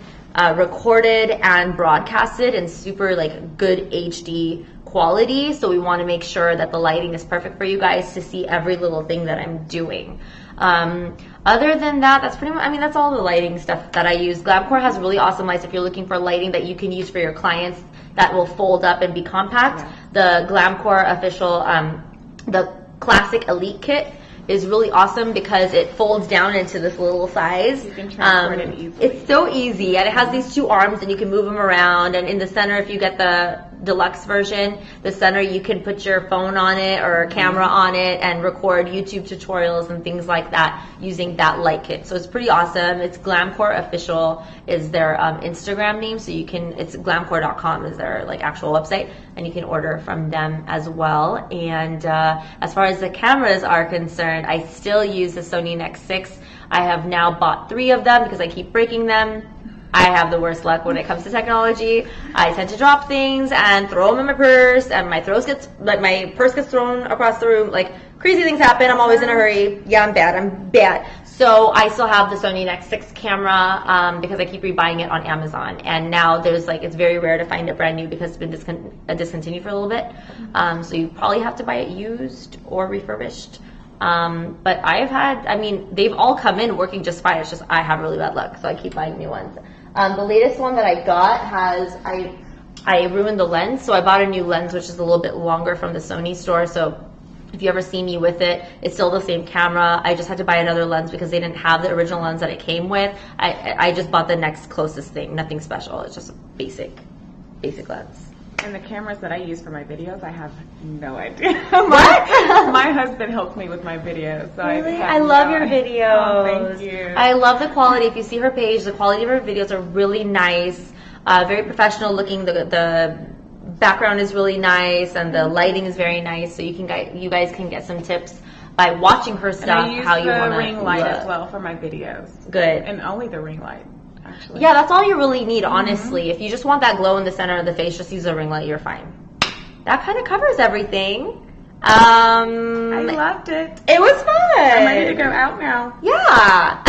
recorded and broadcasted in super like good HD quality, so we want to make sure that the lighting is perfect for you guys to see every little thing that I'm doing. Other than that, that's pretty much, I mean, that's all the lighting stuff that I use. Glamcor has really awesome lights if you're looking for lighting that you can use for your clients that will fold up and be compact. The Glamcor official, the Classic Elite Kit is really awesome because it folds down into this little size. You can transport it easily. It's so easy, and it has these two arms and you can move them around, and in the center, if you get the deluxe version, the center, you can put your phone on it or a camera on it and record YouTube tutorials and things like that using that light kit. So it's pretty awesome. It's Glamcor Official is their Instagram name, so you can, it's glamcor.com is their like actual website, and you can order from them as well. And as far as the cameras are concerned, I still use the Sony Nex6. I have now bought 3 of them because I keep breaking them. I have the worst luck when it comes to technology. I tend to drop things and throw them in my purse, and my purse gets thrown across the room. Like, crazy things happen. I'm always in a hurry. Yeah, I'm bad. So I still have the Sony Nex6 camera because I keep rebuying it on Amazon. And now there's like, it's very rare to find it brand new because it's been discontinued for a little bit. So you probably have to buy it used or refurbished. But I've had, I mean, they've all come in working just fine. It's just I have really bad luck, so I keep buying new ones. The latest one that I got has, I ruined the lens, so I bought a new lens, which is a little bit longer from the Sony store. So if you ever see me with it, it's still the same camera. I just had to buy another lens because they didn't have the original lens that it came with. I just bought the next closest thing, nothing special. It's just a basic lens. And the cameras that I use for my videos, I have no idea. What? My husband helps me with my videos. So really? I love your videos. Oh, thank you. I love the quality. If you see her page, the quality of her videos are really nice. Very professional looking. The background is really nice, and the lighting is very nice. So you guys can get some tips by watching her stuff. And I use how you want the to ring light look. as well for my videos. Good. And only the ring light, actually. Yeah, that's all you really need, honestly. If you just want that glow in the center of the face, just use a ring light. You're fine. That kind of covers everything. I loved it. It was fun. I'm ready to go out now. Yeah.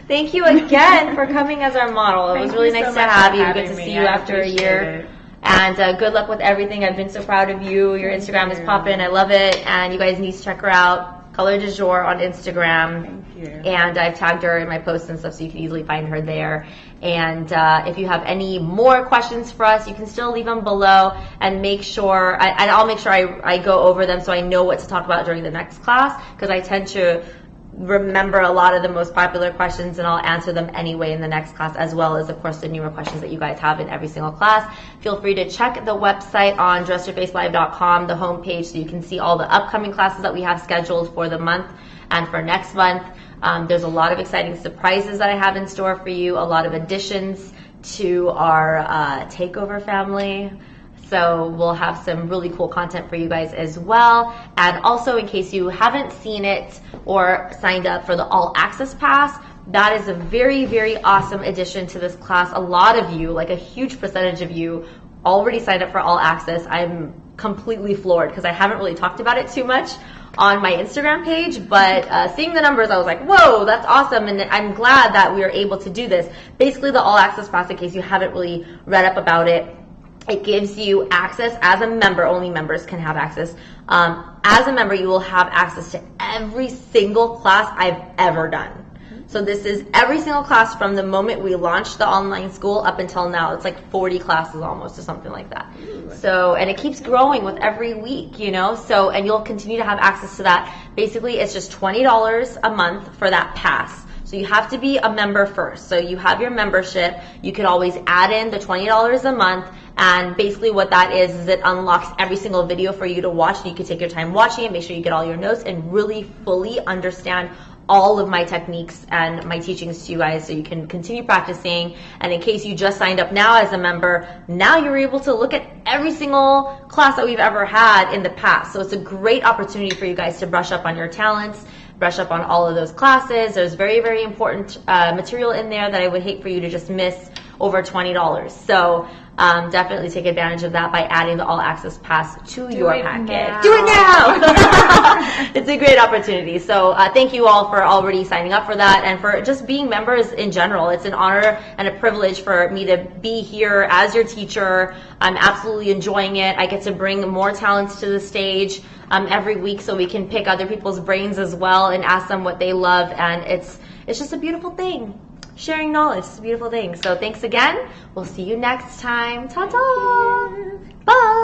Thank you again for coming as our model. It was really nice to have you. Good to see you after a year. And good luck with everything. I've been so proud of you. Your Instagram is popping. I love it. And you guys need to check her out. Color du Jour on Instagram. Thank you. And I've tagged her in my posts and stuff, so you can easily find her there. And if you have any more questions for us, you can still leave them below, and make sure, and I'll make sure I go over them so I know what to talk about during the next class, because I tend to remember a lot of the most popular questions, and I'll answer them anyway in the next class, as well as, of course, the newer questions that you guys have in every single class. Feel free to check the website on dressyourfacelive.com, the homepage, so you can see all the upcoming classes that we have scheduled for the month and for next month. There's a lot of exciting surprises that I have in store for you, a lot of additions to our takeover family. So we'll have some really cool content for you guys as well. And also, in case you haven't seen it or signed up for the All Access Pass, that is a very, very awesome addition to this class. A lot of you, like a huge percentage of you, already signed up for All Access. I'm completely floored because I haven't really talked about it too much on my Instagram page, but seeing the numbers, I was like, whoa, that's awesome, and I'm glad that we are able to do this. Basically, the All Access Pass, in case you haven't really read up about it, it gives you access as a member. Only members can have access. As a member, you will have access to every single class I've ever done. So this is every single class from the moment we launched the online school up until now. It's like 40 classes almost, or something like that. So, and it keeps growing with every week, you know. So, and you'll continue to have access to that. Basically, it's just $20 a month for that pass. So you have to be a member first. So you have your membership. You can always add in the $20 a month. And basically what that is it unlocks every single video for you to watch. And you can take your time watching it, make sure you get all your notes, and really fully understand all of my techniques and my teachings to you guys, so you can continue practicing. And in case you just signed up now as a member, now you're able to look at every single class that we've ever had in the past. So it's a great opportunity for you guys to brush up on your talents, brush up on all of those classes. There's very, very important material in there that I would hate for you to just miss over $20. So definitely take advantage of that by adding the All Access Pass to your packet. Now. Do it now! It's a great opportunity. So thank you all for already signing up for that, and for just being members in general. It's an honor and a privilege for me to be here as your teacher. I'm absolutely enjoying it. I get to bring more talents to the stage every week, so we can pick other people's brains as well and ask them what they love, and it's just a beautiful thing. Sharing knowledge is a beautiful thing. So thanks again. We'll see you next time. Ta-ta! Bye!